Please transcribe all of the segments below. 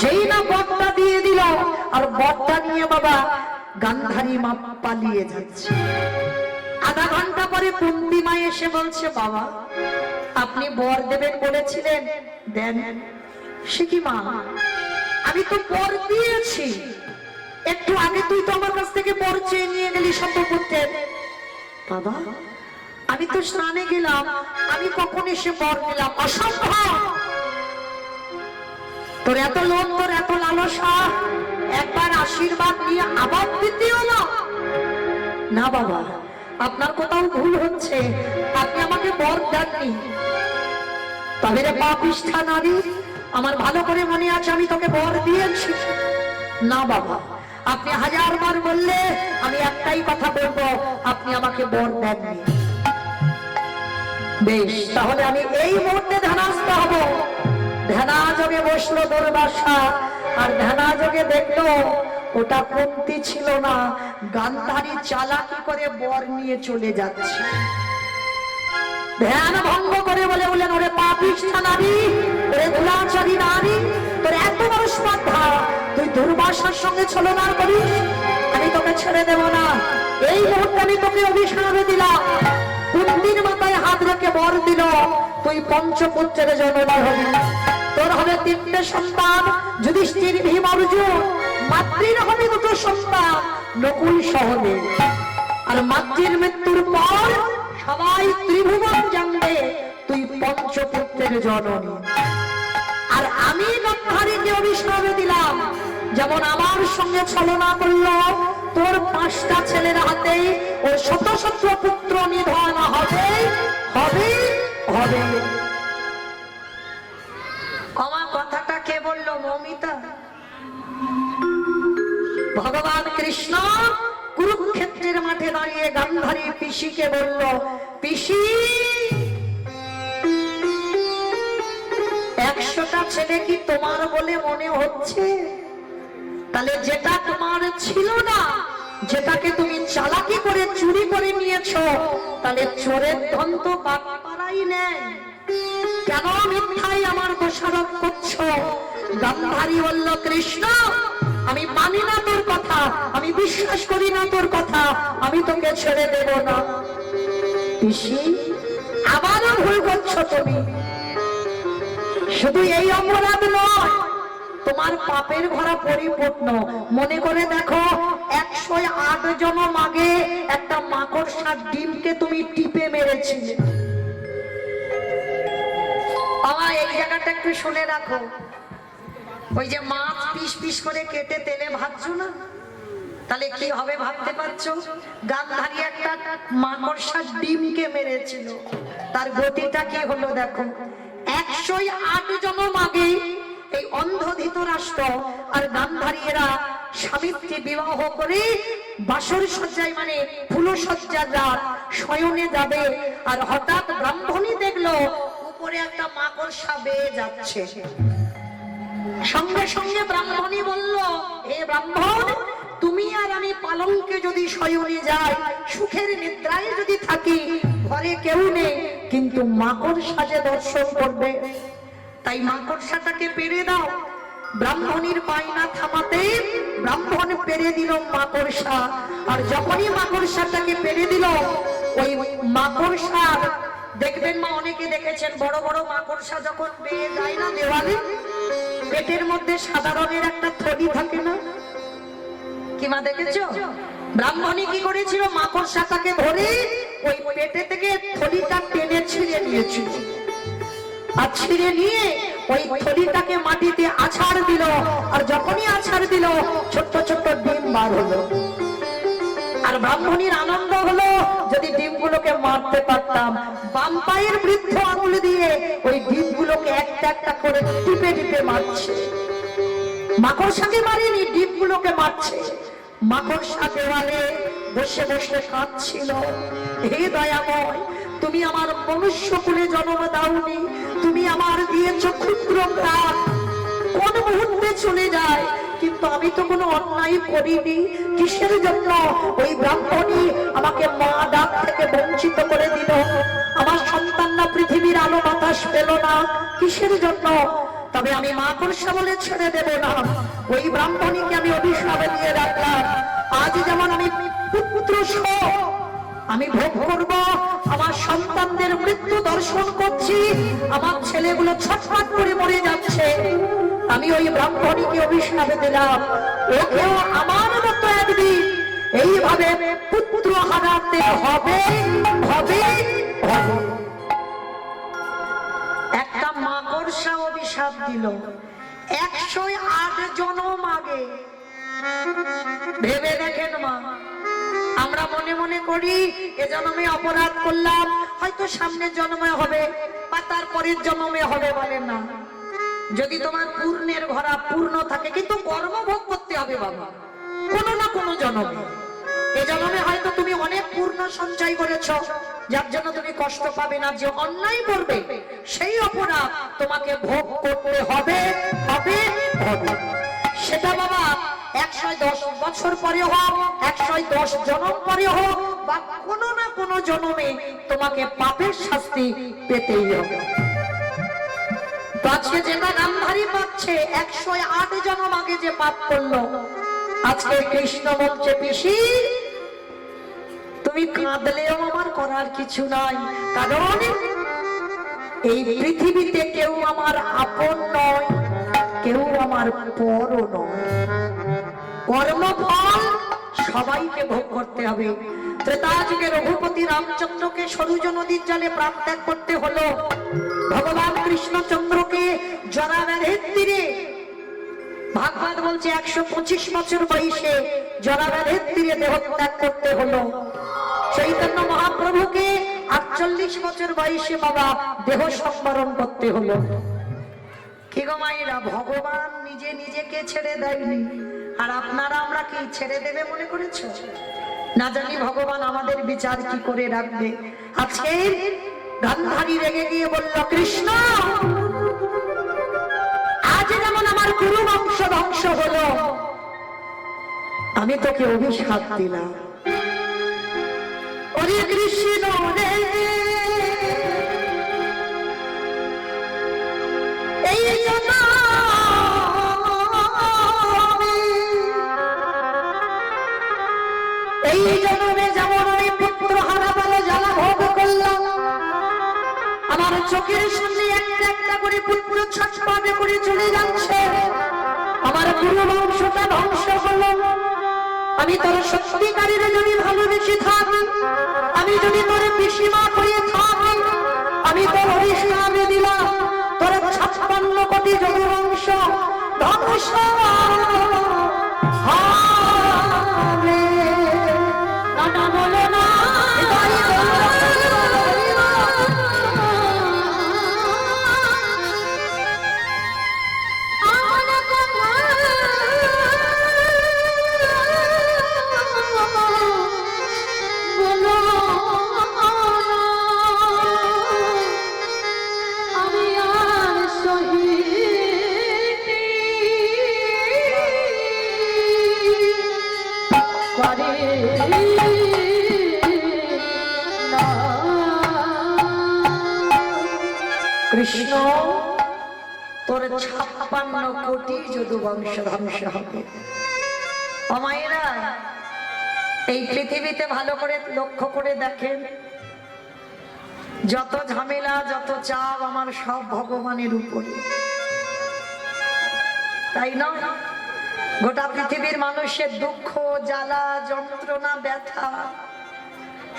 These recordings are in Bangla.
যেই না বরটা দিয়ে দিল, আর বরটা নিয়ে বাবা গান্ধারী মা পালিয়ে যাচ্ছে। আধা ঘন্টা পরে কুন্তি মা এসে বলছে, বাবা আপনি বর দেবেন বলেছিলেন, দেন। সে কি মা, আমি তো বর দিয়েছি, একটু আগে তুই তো আমার কাছ থেকে বর চেয়ে নিয়ে গেলি সম্পর্কের। বাবা আমি তো স্নানে গেলাম, আমি কখন এসে বর দিলাম? অসম্ভব, তোর এত লোভ, তোর এত লালসা, একবার আশীর্বাদ নিয়ে আবার দিতে হলো না। বাবা আপনার কোথাও ভুল হচ্ছে, আপনি আমাকে বর দেননি। তবে রে পাপিষ্ঠা নারী, আমার ভালো করে মনে আছে আমি তোকে বর দিয়েছি। না বাবা, আপনি হাজার বার বললে আমি একটাই কথা বলবো, আপনি আমাকে বর দেননি। বেশ, তাহলে আমি এই মুহূর্তে ধ্যানস্থ হব। ধ্যানাযোগে বসলো দুর্বাসা, আর ধ্যানাযোগে দেখলো ওটা কুন্তি ছিল না, গান্ধারী চালাকি করে বর নিয়ে চলে যাচ্ছে। ধ্যান ভঙ্গ করে বলে বললেন, ওরে পাপিষ্ঠা নারী, ওরে দুরাচারী নারী, তোর এত বড় স্পর্ধা, তুই দুর্বাসার সঙ্গে ছলনা করিস, আমি তোকে ছেড়ে দেব না। এই মুহূর্তে আমি তোকে অভিশাপ দিলাম। কুন্তির মাথায় হাত রেখে বর দিল, তুই পঞ্চপুত্রের জননী হবি। তোর হবে 3টে সন্তান, যুধিষ্ঠির, ভীম, অর্জুন। মাতৃর হবে 2টো সন্তান, নকুল, সহদেব। আর মাতৃর মৃত্যুর পর সবাই ত্রিভুবন জানবে তুই পঞ্চপুত্রের জননী। আর আমি গান্ধারীকে অভিশাপ দিলাম, যেমন আমার সঙ্গে ছলনা করলো, তোর 5টা ছেলের হাতে ওর শত শত পুত্র নিধন হবে হবে হবে। আমার কথাটা কে বললো? মমিতা। ভগবান কৃষ্ণ কুরুক্ষেত্রের মাঠে দাঁড়িয়ে গান্ধারী পিসিকে বলল, পিসি 100টা ছেলে কি তোমার বলে মনে হচ্ছে? তাহলে যেটা তোমার ছিল না, যেটাকে তুমি চালাকি করে চুরি করে নিয়েছো, তাহলে চোরের ধন তো বাপ পাড়াই নেয়, কেন মিথ্যাই আমার দোষারোপ করছো? গান্ধারী বলল, কৃষ্ণ আমি মানি না তোর কথা, আমি বিশ্বাস করি না তোর কথা, আমি তোকে ছেড়ে দেব না। পিসি আবারও ভুল করছো তুমি। শুধু এই অপরাধ নয়, তোমার পাপের ভরা পরিপূর্ণ। মনে করে দেখো, 108 জনম আগে একটা মাকড়সার ডিমকে তুমি টিপে মেরেছিলে। বাবা এই জায়গাটা একটু শুনে রাখো। ওই যে মাছ পিস পিস করে কেটে তেলে ভাজছো না, তাহলে কি হবে ভাবতে পারছো? গান্ধারী একটা মাকড়সার ডিমকে মেরেছিল, তার গতিটা কি হলো দেখো। 108 জনম আগে এই অন্ধ ধৃতরাষ্ট্র আর গান্ধারী এরা স্বামী স্ত্রী বিবাহ করে বাসর সজ্জায় মানে ফুলসজ্জা রাত শয়নে যাবে, আর হঠাৎ ব্রাহ্মণী দেখলো উপরে একটা মাকড়সা বেয়ে যাচ্ছে। সঙ্গে সঙ্গে ব্রাহ্মণী বলল, হে ব্রাহ্মণ, তুমি আর আমি পালঙ্কে যদি শয়নে যাই, সুখের নিদ্রায় যদি থাকি, ঘরে কেউ নেই, কিন্তু মাকড়সা যে দর্শন করবে, তাই মাকড়সাটাকে পেরে দাও। ব্রাহ্মণীর বায়না থামাতে ব্রাহ্মণ পেরে দিল মাকড়সা। আর যখনই মাকড়সাটাকে পেরে দিল, ওই মাকড়সার দেখবেন মা, অনেকে দেখেছেন বড় বড় মাকড়সা যখন পেয়ে যায় না দেওয়ালে, পেটের মধ্যে সাদা রঙের একটা থলি থাকে না, কি মা দেখেছো? ব্রাহ্মণী কি করেছিল? মাকড়সাটাকে ধরে ওই পেটে থেকে থলিটা টেনে ছিঁড়ে নিয়েছিল, আর ছিঁড়ে নিয়ে ওই থলিটাকে মাটিতে আছাড় দিল। আর যখনই আছাড় দিল, ছোট্ট ছোট্ট ডিম বার হলো। আর ব্রাহ্মণীর আনন্দ হলো, যদি ডিমগুলোকে মারতে পারতাম। বাম পায়ের বৃদ্ধ আঙুল দিয়ে ওই ডিমগুলোকে একটা একটা করে টিপে টিপে মারছে। মাকড়সাকে মারেনি, ডিমগুলোকে মারছে। মাকড়সা দেওয়ালে বসে বসে কাঁদছিল, হে দয়াময়, তুমি আমার মনুষ্য কুলে জন্ম দাওনি, তুমি আমার দিয়েছ ক্ষুদ্র প্রাণ, কোন মুহূর্তে চলে যায়, কিন্তু আমি তো কোনো অন্যায় করিনি। কিসের জন্য ওই ব্রাহ্মণী আমাকে মা ডাক থেকে বঞ্চিত করে দিল? আমার সন্তানরা পৃথিবীর আলো বাতাস পেল না, কিসের জন্য? তবে আমি মাকড়সা বলে ছেড়ে দেব না। ওই ব্রাহ্মণীকে আমি অভিশাপ দিয়ে রাখলাম, আজ যেমন আমি পুত্র আমি ভোগ করব, আমার সন্তানদের মৃত্যু দর্শন করছি, আমার ছেলেগুলো ছটফট করে মরে যাচ্ছে, আমি ওই ব্রাহ্মণীকে অভিশাপ দিলাম, ওকেও আমার মতো একদিন এইভাবে পুত্র হারাতে হবে হবে হবে। একটা মাকড়সা অভিশাপ দিল 108 জনম আগে। ভেবে দেখেন মা, আমরা মনে মনে করি এ জন্মে অপরাধ করলাম, হয়তো সামনের জন্মে হবে বা তারপরের জন্মে হবে, বলে না। যদি তোমার পূর্ণের ঘরা পূর্ণ থাকে, কিন্তু কর্ম ভোগ করতে হবে বাবা, কোনো না কোনো জন্মে। এই জন্মে হয়তো তুমি অনেক পূর্ণ সঞ্চয় করেছো, যার জন্য তুমি কষ্ট পাবে না। যে অন্যায় করবে সেই অপরাধ তোমাকে ভোগ করতে হবে হবে হবে। সেটা বাবা 110 বছর পরে হোক, 110 জন্ম পরে হোক, বা কোনো না কোনো জন্মে তোমাকে পাপের শাস্তি পেতেই হবে। তো আজকে যেটা গান্ধারী পাচ্ছে 108 জন্ম আগে যে পাপ করলো, আজকে কৃষ্ণ বলছে পিসি তুমি কাঁদলেও আমার করার কিছু নাই, কারণ এই পৃথিবীতে কেউ আমার আপন নয়, কেউ আমার পরও নয়। কর্মফল সবাইকে ভোগ করতে হবে। ত্রেতা যুগে রঘুপতি রামচন্দ্রকে সরযূ নদীর জলে প্রাণ ত্যাগ করতে হলো, ভগবান কৃষ্ণচন্দ্রকে জরাব্যাধির তীরে, ভাগবত বলছে 125 বছর বয়সে জরাব্যাধির তীরে দেহ ত্যাগ করতে হলো। চৈতন্য মহাপ্রভুকে 48 বছর বয়সে বাবা দেহ সংবরণ করতে হলো। কি গো মায়েরা, ভগবান নিজে নিজেকে ছেড়ে দেয়নি, আর আপনারা আমরা কি ছেড়ে দেবে মনে করেছো? না জানি ভগবান আমাদের বিচার কি করে রাখবে। আজকে গান্ধারী রেগে গিয়ে বলল, কৃষ্ণ আজ যেমন আমার গুরু বংশ ধ্বংস হলো, আমি তোকে অভিশাপ দিলাম। ওরে কৃষ্ণ রে, এই জন্মে যেমন আমি পুত্র হারা বলে জ্বালা ভোগ করলাম, আমার চোখের সামনে একটা একটা করে পুত্র ছটফট করে চলে যাচ্ছে, আমার পুরো বংশটা ধ্বংস হলো। আমি তোর সত্যিকারীরে যদি ভালোবেসে থাকি, আমি যদি তোর পিসিমা হয়ে থাকি, আমি তোর অভিশাপ দিলাম, তোর 56 কোটি যদুবংশ ধ্বংস হবে। না বলো না, কৃষ্ণ তোর 56 কোটি যদুবংশ ধ্বংস হবে। ও মায়েরা, এই পৃথিবীতে ভালো করে লক্ষ্য করে দেখেন, যত ঝামেলা যত চাপ আমার সব ভগবানের উপরে, তাই নয়? গোটা পৃথিবীর মানুষের দুঃখ জ্বালা যন্ত্রণা ব্যথা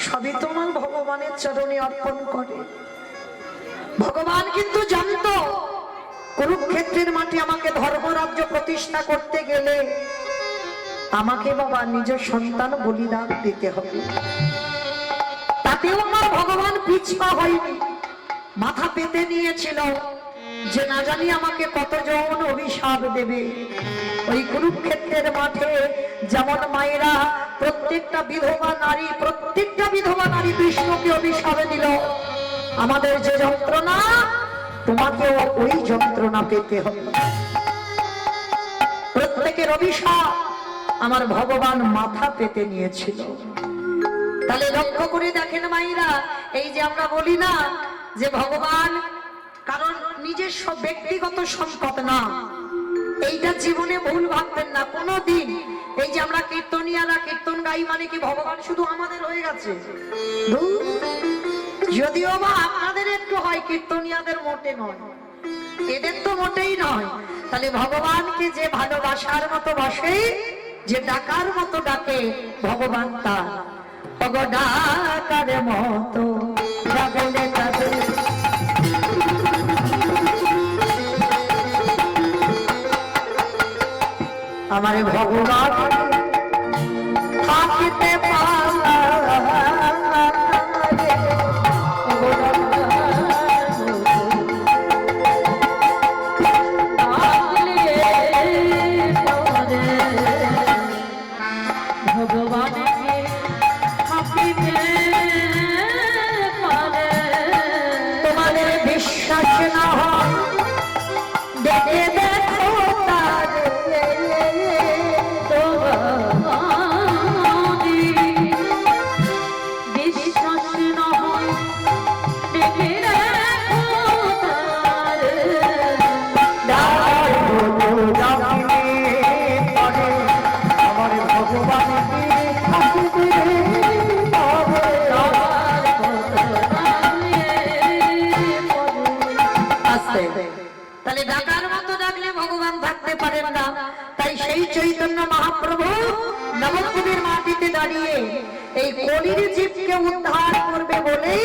সবই তোমার ভগবানের চরণে অর্পণ করে। ভগবান কিন্তু জানতো কুরুক্ষেত্রের মাটি আমাকে ধর্মরাজ্য প্রতিষ্ঠা করতে গেলে আমাকে বাবা নিজ সন্তান বলিদান দিতে হবে। তাতেও আমার ভগবান পিছপা হয়নি, মাথা পেতে নিয়েছিল যে না জানি আমাকে কতজন অভিশাপ দেবে। ওই কুরুক্ষেত্রের মাঠে যেমন মায়েরা প্রত্যেকটা বিধবা নারী কৃষ্ণকে অভিশাপ দিল, আমাদের যে যন্ত্রণা তোমাকেও ওই যন্ত্রণা পেতে হবে। প্রত্যেকের অভিশাপ আমার ভগবান মাথা পেতে নিয়েছিল। তাহলে লক্ষ্য করে দেখেন মাইরা, এই যে আমরা বলি না যে ভগবান, কারণ নিজস্ব ব্যক্তিগত সম্পদ না। এইটা জীবনে ভুল ভাববেন না কোনোদিন। এই যে আমরা কীর্তনিয়ারা কীর্তন গাই মানে কি ভগবান শুধু আমাদের হয়ে গেছে? যদিও বা আপনাদের একটু হয়, কীর্তনিয়াদের মোটে নয়, এদের তো মোটেই নয়। তাহলে ভগবানকে যে ভালোবাসার মতো বসে, যে ডাকার মতো ডাকে, ভগবান তার ডাকার মতো ডাকলে তাকে। আমার ভগবান থাকিতে তোমাদের বিশ্বাস না হয় দেখে দেখো তাহলে ডাকার মতো ডাকলে ভগবান থাকতে পারেন না। তাই সেই চৈতন্য মহাপ্রভু নবদ্বীপের মাটিতে দাঁড়িয়ে এই কলির জীবকে উদ্ধার করবে বলে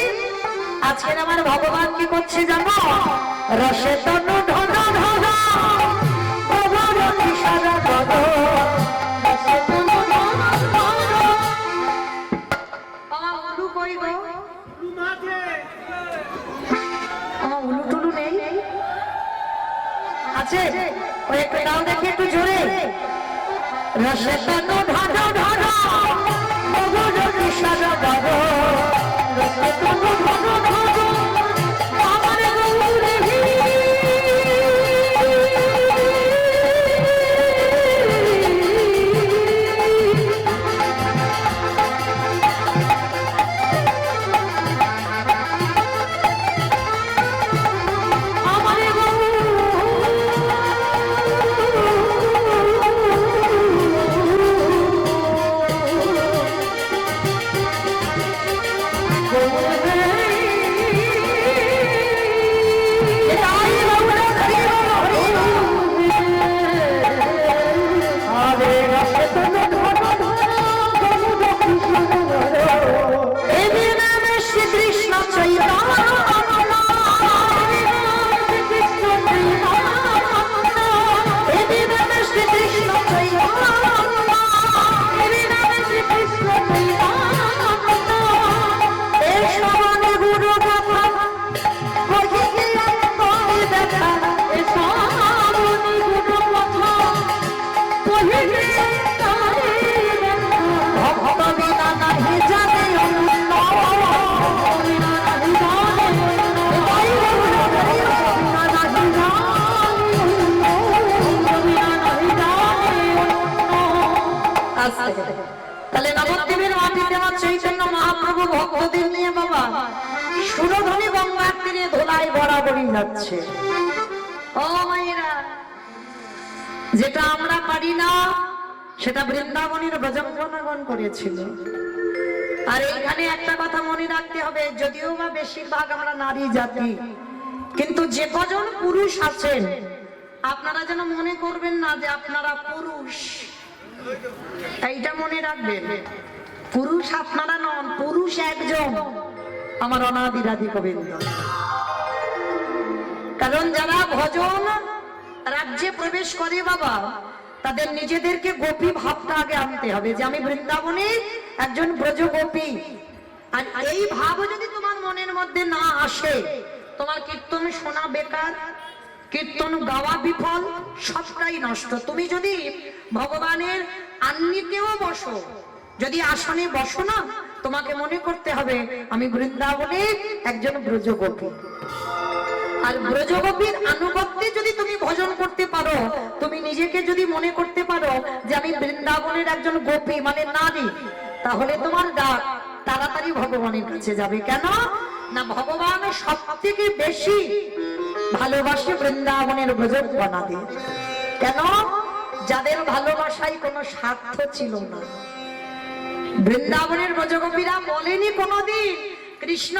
আজকের আমার ভগবান কি করছে জানো? রসে তনু ধন ধন সারা ধন আছে, ওই একটু নাও দেখি একটু জোরে। রসে তনু ধন ধন সারা ধন রসে তনু ধন ধন আমার গৌরে তাহলে নবদ্বীপের মাটিতে আমার চৈতন্য মহাপ্রভু ভক্তদের নিয়ে বাবা সুরধ্বনি গঙ্গার তীরে ধোলায় বরাবরই যাচ্ছে। ও মায়েরা, যেটা আমরা পারি না সেটা বৃন্দাবনের ব্রজঙ্গনাগণ করেছিল। আর এইখানে একটা কথা মনে রাখতে হবে, যদিও বা বেশিরভাগ আমরা নারী জাতি, কিন্তু যে কজন পুরুষ আছেন আপনারা যেন মনে করবেন না যে আপনারা পুরুষ। এইটা মনে রাখবেন, পুরুষ আপনারা নন, পুরুষ একজন আমার অনাদিরাদি গোবিন্দ। কারণ যারা ভজন রাজ্যে প্রবেশ করে বাবা, তাদের নিজেদেরকে গোপী ভাবটা আগে আনতে হবে যে আমি বৃন্দাবনে একজন ব্রজ গোপী। আর এই ভাব যদি তোমার মনের মধ্যে না আসে, তোমার কীর্তন শোনা বেকার, কীর্তন গাওয়া বিফল, সবটাই নষ্ট। তুমি যদি ভগবানের আন্নিতেও বসো, যদি আসনে বসো না, তোমাকে মনে করতে হবে আমি বৃন্দাবনে একজন ব্রজগোপী। আর ব্রজগোপীর আনুগত্যে যদি তুমি ভজন করতে পারো, তুমি নিজেকে যদি মনে করতে পারো যে আমি বৃন্দাবনের একজন গোপী মানে নারী, তাহলে তোমার ডাক তাড়াতাড়ি ভগবানের কাছে যাবে। কেন না, ভগবান সব থেকে বেশি ভালোবাসে বৃন্দাবনের ব্রজবনাদের। কেন? যাদের ভালোবাসায় কোনো স্বার্থ ছিল না। বৃন্দাবনের ব্রজগোপীরা বলেনি কোনোদিন কৃষ্ণ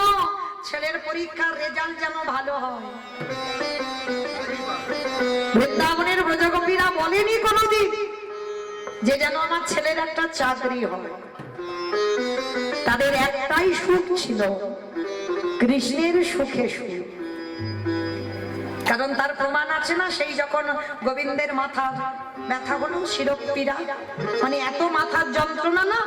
ছেলের পরীক্ষার রেজাল্ট যেন ভালো হয়। বৃন্দাবনের ব্রজগোপীরা বলেনি কোনোদিন যে যেন আমার ছেলের একটা চাকরি হয়। তাদের একটাই সুখ ছিল, কৃষ্ণের সুখে সুখ। কারণ তার প্রমাণ আছে না, সেই যখন গোবিন্দের মাথা ব্যথা হলো, শিরোপীড়া, মানে এত মাথার যন্ত্রণা না,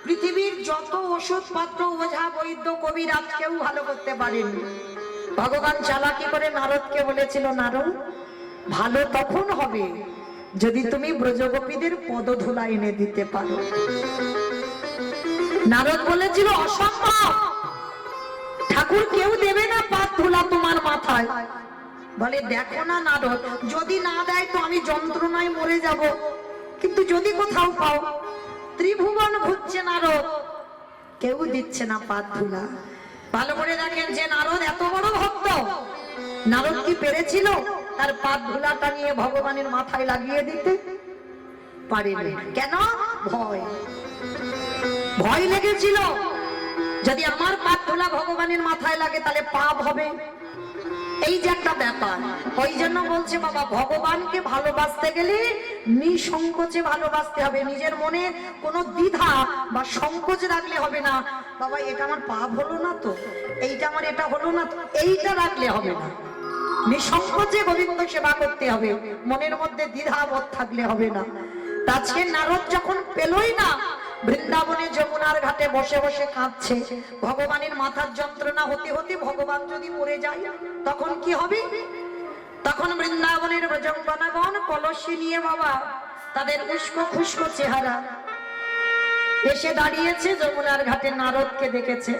পৃথিবীর যত ওষুধপত্র ওঝা বৈদ্য কবিরাজ কেউ ভালো করতে পারেনি। ভগবান চালাকি করে নারদকে বলেছিল, নারদ ভালো তখন হবে যদি তুমি ব্রজগোপীদের পদধূলা এনে দিতে পারো। নারদ বলেছিল অসম্ভব, ঠাকুর কেউ দেবে না পাদ ধুলা তোমার মাথায়। বলে দেখো না নারদ, যদি না দেয় তো আমি যন্ত্রণায় মরে যাব, কিন্তু যদি কোথাও পাও। ত্রিভুবন ঘুরছে নারদ, কেউ দিচ্ছে না পাদ ধুলা। ভালো করে দেখেন যে নারদ এত বড় ভক্ত, নারদ কি পেরেছিল তার পাদ ধুলাটা নিয়ে ভগবানের মাথায় লাগিয়ে দিতে? পারেনি। কেন? ভয়, ভয় লেগেছিল যদি আমার পাদ ধুলা ভগবানের মাথায় লাগে তাহলে পাপ হবে। এই যে একটা ব্যাপার, ওই জন্য বলছে বাবা ভগবানকে ভালোবাসতে গেলে নিঃসংকোচে ভালোবাসতে হবে। নিজের মনে কোনো দ্বিধা বা সংকোচ রাখলে হবে না। বাবা এটা আমার পাপ হলো না তো, এইটা আমার এটা হলো না তো, এইটা রাখলে হবে না। নিঃসংকোচে গোবিন্দ সেবা করতে হবে, মনের মধ্যে দ্বিধা বোধ থাকলে হবে না। আজকে নারদ যখন পেলই না, বৃন্দাবনে যমুনার ঘাটে বসে বসে কাঁদছে, ভগবানের মাথার যন্ত্রণা হতে হতে ভগবান যদি মরে যায় তখন কি হবে? তখন বৃন্দাবনের ব্রজঙ্গনাগণ কলসি নিয়ে বাবা তাদের উস্কো খুস্কো চেহারা এসে দাঁড়িয়েছে যমুনার ঘাটে। নারদকে দেখেছে,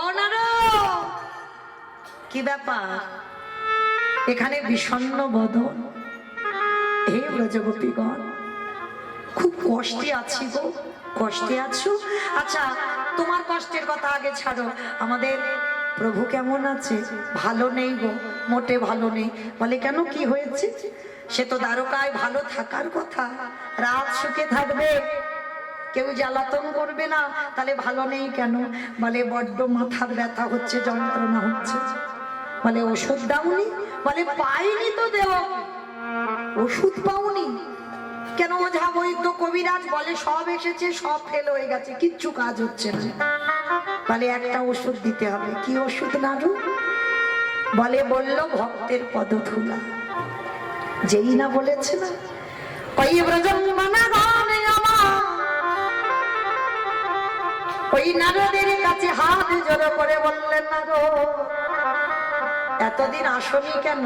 ও নারদ কি ব্যাপার এখানে বিষণ্ণ বদন? হে ব্রজগোপীগণ, খুব কষ্টে আছি গো। কষ্টে আছো? আচ্ছা তোমার কষ্টের কথা আগে ছাড়ো, আমাদের প্রভু কেমন আছে? ভালো নেই গো, মোটে ভালো নেই। বলে কেন, কি হয়েছে? সে তো দ্বারকায় ভালো থাকার কথা, রাত সুখে থাকবে, কেউ জ্বালাতন করবে না, তাহলে ভালো নেই কেন? বলে বড্ড মাথার ব্যথা হচ্ছে, যন্ত্রণা হচ্ছে। বলে ওষুধ দাওনি? বলে পাইনি তো দেব। ওষুধ পাওনি কেন? ওঝা বৈদ্য কবিরাজ বলে সব এসেছে, সব ফেল হয়ে গেছে, কিচ্ছু কাজ হচ্ছে না। বলে একটা ওষুধ দিতে হবে। কি ওষুধ নাড়ু? বলে বললো ভক্তের পদধূলা। যেই না বলেছে না, ওই ব্রজঙ্গনাগণে আমার ওই নারদের কাছে হাত জড়ো করে বললেন, নারদ এতদিন আসনি কেন?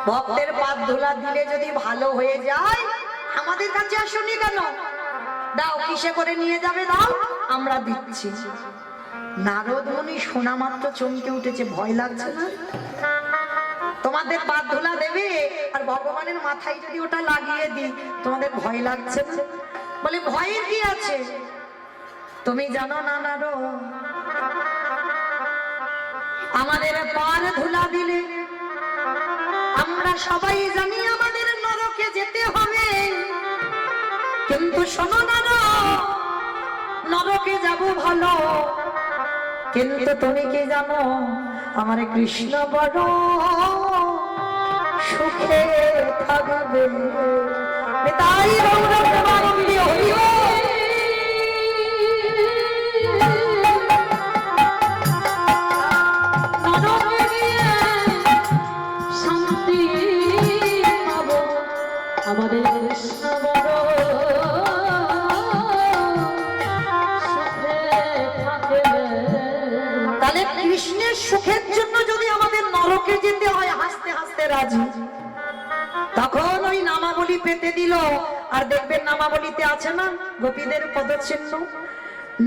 ভক্তের পাদ ধুলা দিলে যদি ভালো হয়ে যায় আমাদের কাছে আসনি কেন? দাও, কিসে করে নিয়ে যাবে দাও, আমরা দিচ্ছি। নারদ মুনি শোনা মাত্র চমকে উঠেছে, ভয় লাগছে না? তোমাদের পাদ ধুলা দেবে আর ভগবানের মাথায় যদি ওটা লাগিয়ে দিই তোমাদের ভয় লাগছে না? বলে ভয়ের কি আছে? তুমি জানো না নারদ, আমাদের পাদ ধুলা দিলে আমরা সবাই জানি আমাদের নরকে যেতে হবে, কিন্তু শোনো নারদ, নরকে যাব ভালো, কিন্তু তুমি কি জানো আমার কৃষ্ণ বড় সুখে থাকবে। তাই গৌরবানন্দে হরি আমাদের কৃষ্ণ বড় সুখে থাকে। তাহলে কৃষ্ণের সুখের জন্য যদি আমাদের নরকে যেতে হয় হাসতে হাসতে রাজি। তখন ওই নামাবলী পেতে দিল, আর দেখবেন নামাবলীতে আছে না গোপীদের পদচিহ্ন।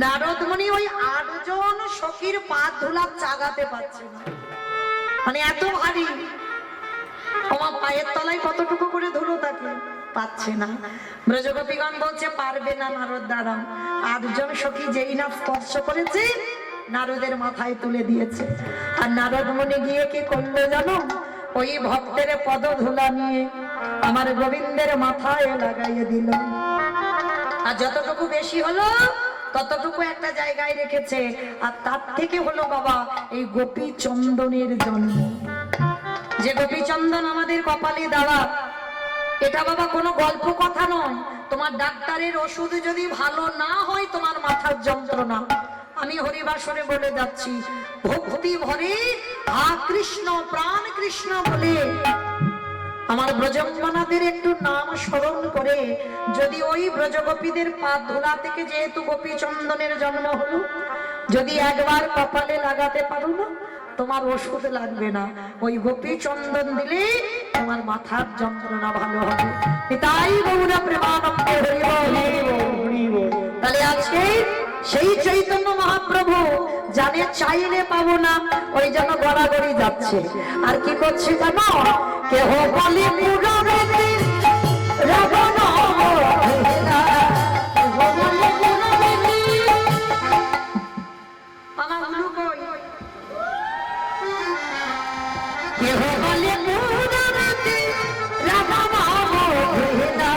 নারদ মুনি ওই 8 জন সখীর পাদ ধুলা চাগাতে পারছে না, মানে এত ভারী। আমার পায়ের তলায় কতটুকু করে ধুলো থাকে, পাচ্ছে না। ব্রজগোপীগণ বলছে পারবে না নারদ, দাঁড়াও। 8 জন সখী যেই না স্পর্শ করেছে নারদের মাথায় তুলে দিয়েছে। আর নারদ মুনি গিয়ে কি করলো জানো? ওই ভক্তের পদধূলা নিয়ে আমার গোবিন্দের মাথায় লাগাইয়ে দিল। আর যতটুকু বেশি হলো ততটুকু একটা জায়গায় রেখেছে। আর তার থেকে হলো বাবা এই গোপী চন্দনের জন্ম। যে গোপী চন্দন আমাদের কপালে দেওয়া, এটা বাবা কোনো গল্প কথা নয়। তোমার ডাক্তারের ওষুধ যদি ভালো না হয়, তোমার মাথার যন্ত্রণা, আমি হরিবাসরে বলে যাচ্ছি, ভক্তি ভরে হা কৃষ্ণ প্রাণ কৃষ্ণ বলে আমার ব্রজঙ্গনাদের একটু নাম স্মরণ করে যদি ওই ব্রজগোপীদের পাদ ধুলা থেকে যেহেতু গোপী চন্দনের জন্ম হলো, যদি একবার কপালে লাগাতে পারো না, তোমার ওষুধ লাগবে না। ওই গোপী চন্দন দিলে তোমার মাথার যন্ত্রণা ভালো হবে। তাই গৌরা প্রেমানন্দে হরি বল। তাহলে আজকে সেই চৈতন্য মহাপ্রভু জানে চাইলে পাবো না, ওই জন্য গড়াগড়ি যাচ্ছে। আর কি করছে জানো? কেহ বলে পুরবেদী রাবণ মহিলা, কেহ বলে পুরবেদী। আমার গুরু কই? কেহ বলে পুরবেদী রাবণ মহিলা,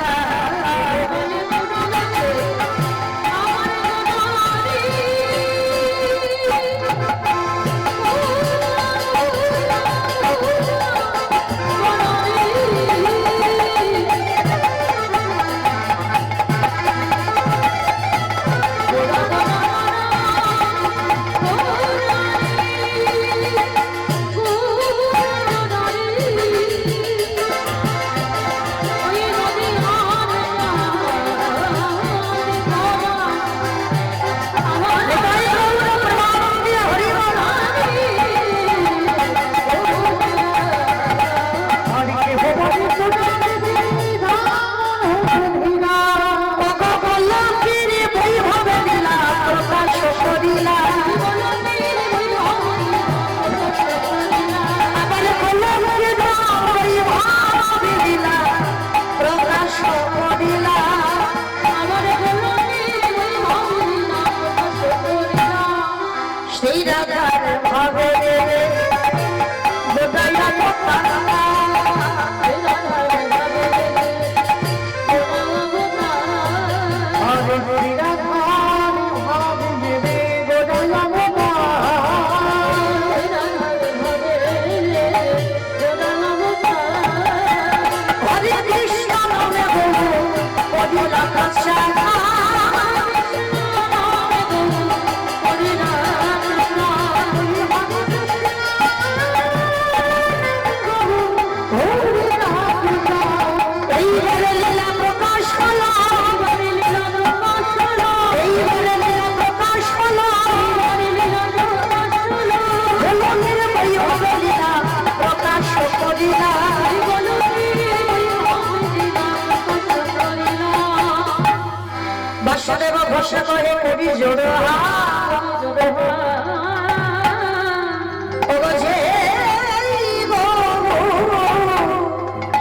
সেই রাধার ভাবে গোদাইয়া গোপালা, হরে কৃষ্ণ নামে বহু কদিলা কাছা, বাসুদেব ঘোষা করে কবি জোড়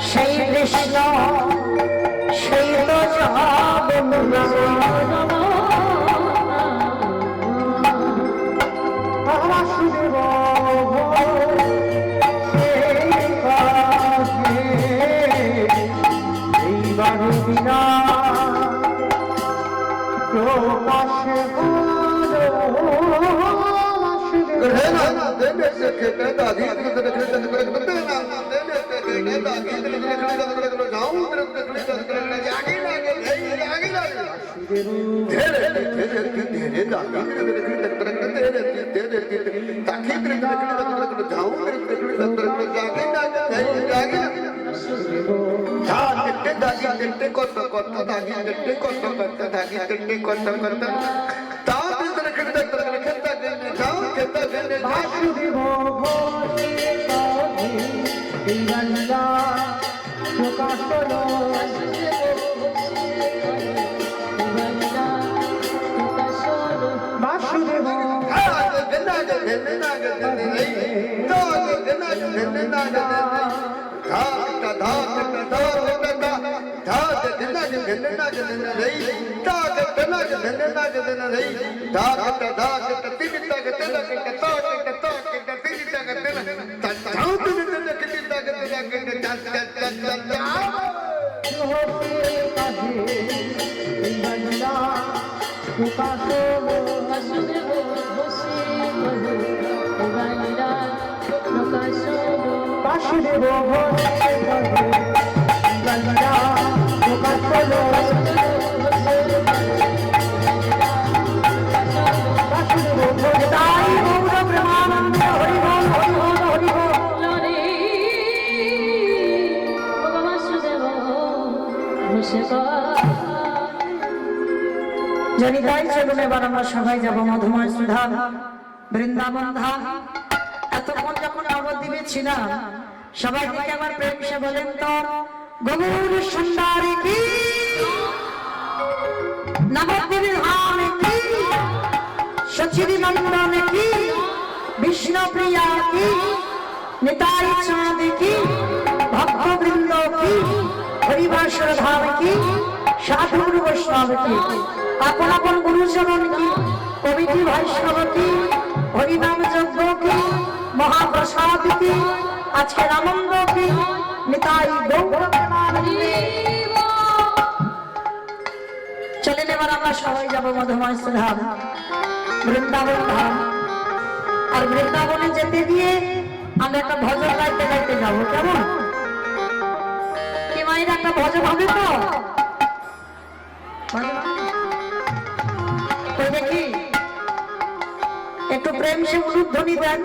সেই কৃষ্ণ সেই তো বাসুদেব বিনা যদি তাই চলুন এবার আমরা সবাই যাবো মধুময় সুধাম বৃন্দাবন ধাম। এতক্ষণ যখন নবদ্বীপে ছিলাম সবাই থেকে আবার প্রেম সে বলেন তো গৌর সুন্দরী কি, নবদ্বীপের ধাম কি, সচিরি নন্দন কি, বিষ্ণুপ্রিয়া কি, নিতাই চাঁদ কি, ভক্তবৃন্দ কি, হরিবাসর ধাম কি, সাধুর বৈষ্ণব কি, আপন আপন গুরুচরণ কি, কমিটি বৈষ্ণব কি, হরিনাম যজ্ঞ কি, মহাপ্রসাদ কি, আজকের আনন্দ কি, নিতাই গৌর প্রেমানন্দে। চলেন এবার আমরা সবাই যাবো মধুময় ধাম বৃন্দাবন ধাম। আর বৃন্দাবনে যেতে গিয়ে আমরা একটা ভজন গাইতে গাইতে যাবো, কেমন? কি মায়ের একটা ভজন হবে তো? দেখি একটু প্রেম সে উলুধ্বনি দেন।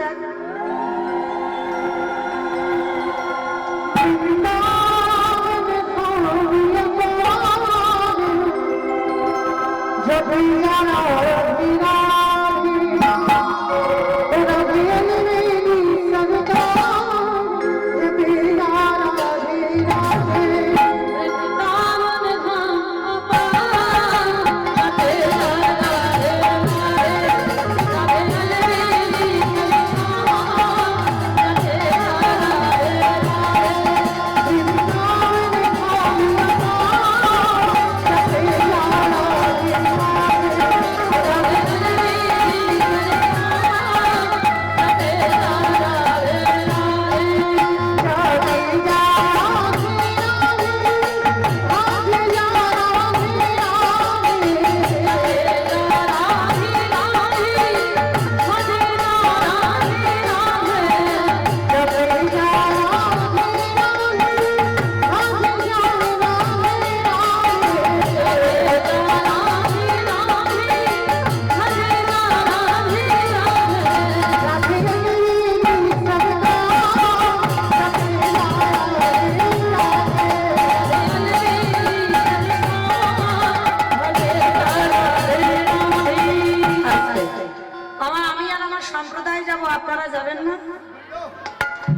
আপনারা যাবেন না?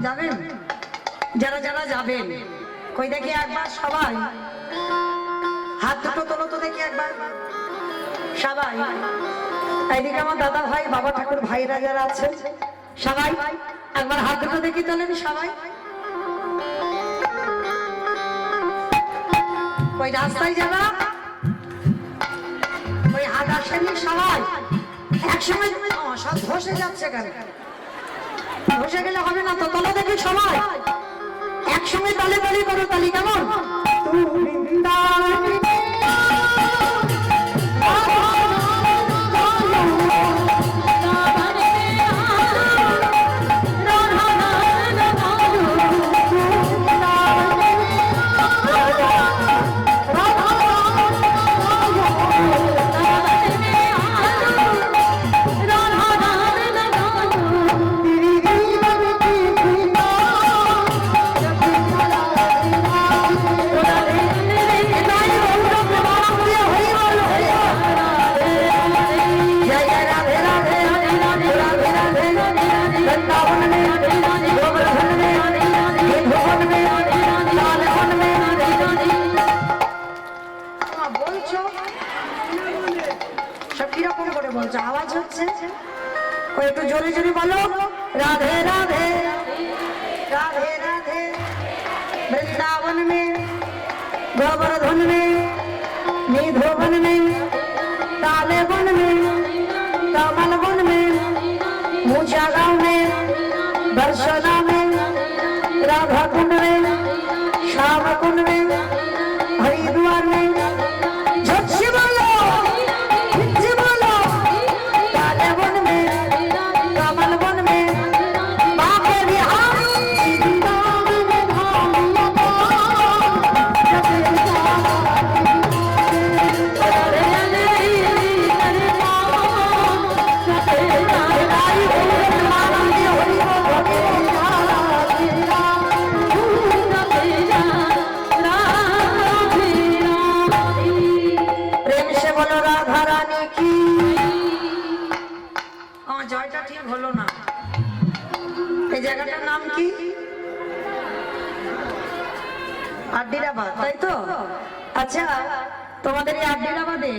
যাবেন? যারা যারা যাবেন কই দেখি একবার সবাই হাত দুটো তোলো তো দেখি একবার সবাই। এইদিকে আমার দাদা ভাই বাবা ঠাকুর ভাইরা যারা আছে সবাই একবার হাত দুটো দেখি তোলেন সবাই। ওই রাস্তায় যারা ওই হাত আসেনি সবাই একসঙ্গে সব ধসে যাচ্ছে, কেন ধসে গেলে হবে না তো? তলে দেখি সবাই একসঙ্গে তালে তালি করো, তালি কেমন? আওয়াজ হচ্ছে একটু জোরে জোরে বলো, রাধে রাধে राधे राधे वृंदावन में गोवर्धन में निधोवन में ताले वन में कमल वन में मूछा गाँव में दर्शना में राधा কি আমার জয়টা ঠিক হলো না। এই জায়গাটার নাম কি? আড্ডিরাবাদ, তাই তো? আচ্ছা, তোমাদের এই আড্ডিরাবাদে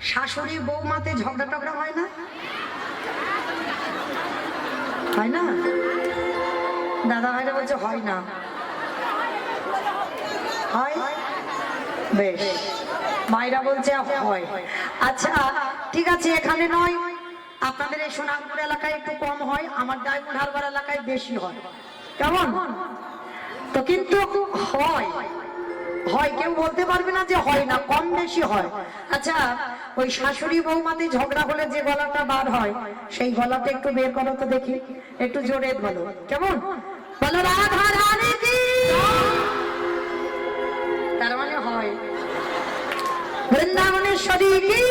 শাশুড়ি বৌমাতে ঝগড়া টগড়া হয় না? হয় না? দাদা ভাইরা বলছে হয় না। হয়? বেশ, মায়েরা বলছে হয়। আচ্ছা ঠিক আছে, এখানে নয়, আপনাদের এই সোনারপুর এলাকায় একটু কম হয়, আমার ডায়মন্ড হারবার এলাকায় বেশি হয়। কেমন? তো কিন্তু হয়, হয়, কেউ বলতে পারবে না যে হয় না, কম বেশি হয়। আচ্ছা, ওই শাশুড়ি বৌমাতে ঝগড়া হলে যে গলাটা বার হয়, সেই গলাটা একটু বের করো তো দেখি, একটু জোরে বলো। কেমন? বলো রাধা রানী কি। তার মানে হয়। বৃন্দাবনেশ্বরী কি,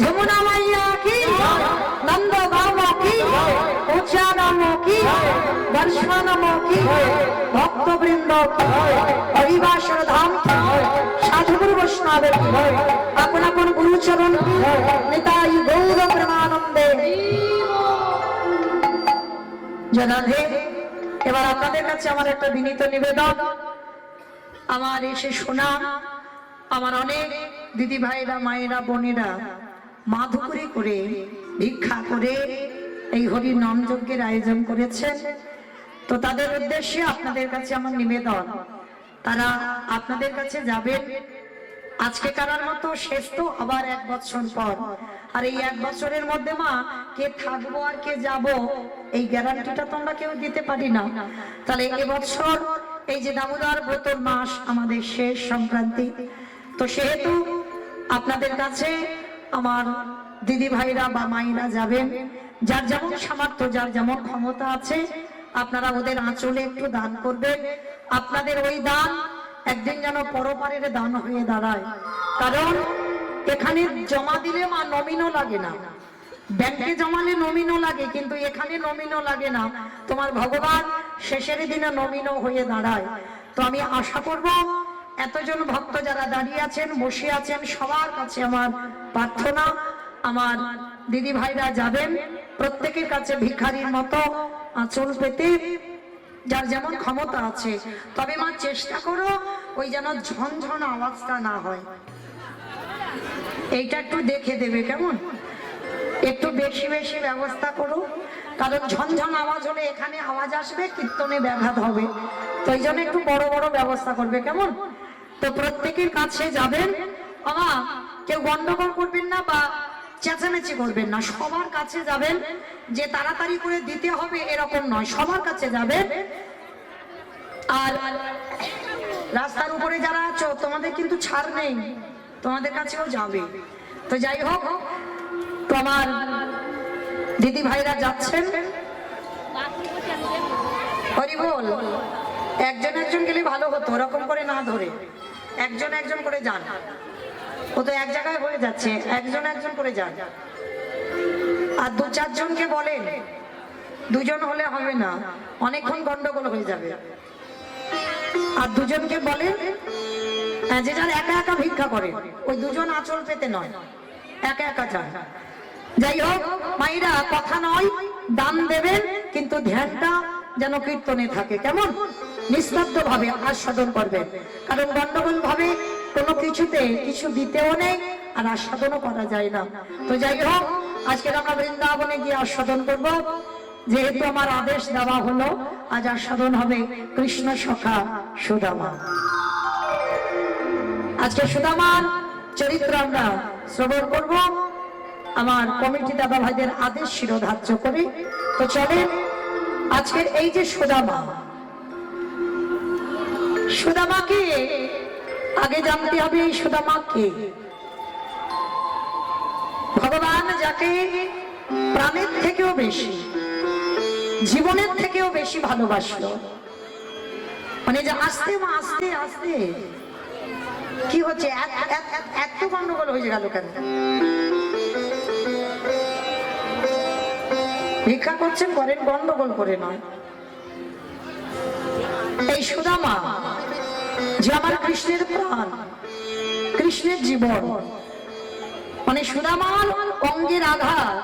যমুনা মাইয়া কি, নন্দ গাম কি, উচ্চারাম কি, দর্শনম কি, ভক্তবৃন্দ কি, হরিবাসর ধাম কি, সাধুগুরু বৈষ্ণবের কি, আপন আপন গুরুচরণ কি, নিতাই গৌর প্রেমানন্দে জনাধে। এবার আপনাদের কাছে আমার একটা বিনীত নিবেদন, আমার এসে শোনা, আমার অনেক দিদি ভাইরা, মায়েরা, বোনেরা মাধুকরী করে ভিক্ষা করে এই হরি নাম যজ্ঞের আয়োজন করেছেন। তো তাদের উদ্দেশ্যে আপনাদের কাছে আমার নিবেদন, তারা আপনাদের কাছে যাবেন আজকে কারার মতো, শেষ তো আবার 1 বছর পর। আর এই 1 বছরের মধ্যে মা কে থাকবো আর কে যাব, এই গ্যারান্টিটা তো আমরা কেউ দিতে পারি না। তাহলে এবছর এই যে দামোদর ব্রতর মাস আমাদের শেষ সংক্রান্তি, তো সেহেতু আপনাদের কাছে আমার দিদি ভাইরা বা মায়েরা যাবেন, যার যেমন সামর্থ্য, যার যেমন ক্ষমতা আছে, আপনারা ওদের আঁচলে একটু দান করবেন। আপনাদের ওই দান একদিন যেন পরপারের দান হয়ে দাঁড়ায়। কারণ এখানে জমা দিলে মা নমিনও লাগে না, ব্যাংকে জমালে নমিনও লাগে, কিন্তু এখানে নমিনও লাগে না। তোমার ভগবান শেষের দিনে নমিনও হয়ে দাঁড়ায়। তো আমি আশা করব এতজন ভক্ত যারা দাঁড়িয়ে আছেন, বসে আছেন, সবার কাছে আমার প্রার্থনা, আমার দিদি ভাইরা যাবেন প্রত্যেকের কাছে ভিখারির মতো আঁচল পেতে, যার যেমন ক্ষমতা আছে। তবে মা চেষ্টা করো ওই যেন ঝনঝন আওয়াজটা না হয়, এইটা একটু দেখে দেবে। কেমন? একটু বেশি বেশি ব্যবস্থা করো, কারণ ঝনঝন আওয়াজ হলে এখানে আওয়াজ আসবে, কীর্তনে ব্যাঘাত হবে। তো এই জন্য একটু বড় বড় ব্যবস্থা করবে। কেমন? তো প্রত্যেকের কাছে যাবেন, বাবা কেউ গন্ডগোল করবেন না বা চেঁচামেচি করবেন না, সবার কাছে যাবেন। যে তাড়াতাড়ি করে দিতে হবে এরকম নয়, সবার কাছে যাবেন। আর রাস্তার উপরে যারা আছো, তোমাদের কিন্তু ছাড় নেই, তোমাদের কাছেও যাবে। তো যাই হোক, তো আমার দিদি ভাইরা যাচ্ছেন, হরি বল। একজন একজন গেলে ভালো হতো, ওরকম করে না ধরে একজন একজন করে যান। ও তো এক জায়গায় হয়ে যাচ্ছে, একজন একজন করে যান। আর 2-4 জনকে বলেন, 2 জন হলে হবে না, অনেকক্ষণ গন্ডগোল হয়ে যাবে। আর 2 জনকে বলেন, যে যারা একা একা ভিক্ষা করে, ওই 2 জন আঁচল পেতে নয়, একা একা যান। যাই হোক মায়েরা, কথা নয়, দান দেবেন, কিন্তু ধ্যানটা যেন কীর্তনে থাকে। কেমন? নিস্তব্ধ ভাবে আস্বাদন করবেন, কারণ গন্ডগোল ভাবে কোনো কিছুতে কিছু দিতেও নেই আর আস্বাদনও করা যায় না। তো যাই হোক, আজকে আমরা বৃন্দাবনে গিয়ে আস্বাদন করব, যেহেতু আমার আদেশ দেওয়া হলো, আজ আস্বাদন হবে কৃষ্ণ সখা সুদামা। আজকে সুদামার চরিত্র আমরা শ্রবণ করব, আমার কমিটি দাদা ভাইদের আদেশ শিরোধার্য করে। তো চলেন, আজকের এই যে সুদামা, সুদামাকে আগে জানতে হবে। এই সুদামা কে? ভগবান যাকে প্রাণের থেকেও বেশি, জীবনের থেকেও বেশি ভালোবাসলো, মানে যে আস্তে আস্তে আস্তে কি হচ্ছে, এত গন্ডগোল হয়ে গেল কেন? ভিক্ষা করছেন, করেন, গন্ডগোল করে নয়। এই সুদামা যে আমার কৃষ্ণের প্রাণ, কৃষ্ণের জীবন, মানে সুদামার অঙ্গের আঘাত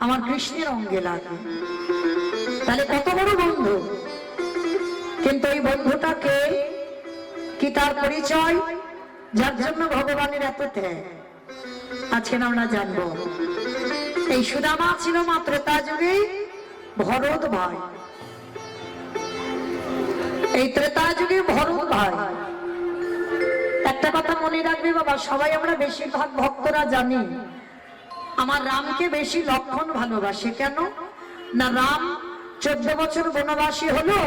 আমার কৃষ্ণের অঙ্গে লাগে, তাহলে কত বড় বন্ধু। কিন্তু এই বন্ধুটাকে কি তার পরিচয়, যার জন্য ভগবানের এত ত্যাগ, আজকে আমরা জানবো। এই সুদামা ছিল মাত্র তা যুগে ভরত ভাই, এই ত্রেতা যুগে ভরত ভাই। একটা কথা মনে রাখবে বাবা, সবাই আমরা বেশিরভাগ ভক্তরা জানি আমার রামকে বেশি লক্ষণ ভালোবাসে। কেন না, রাম 14 বছর বনবাসী হলো,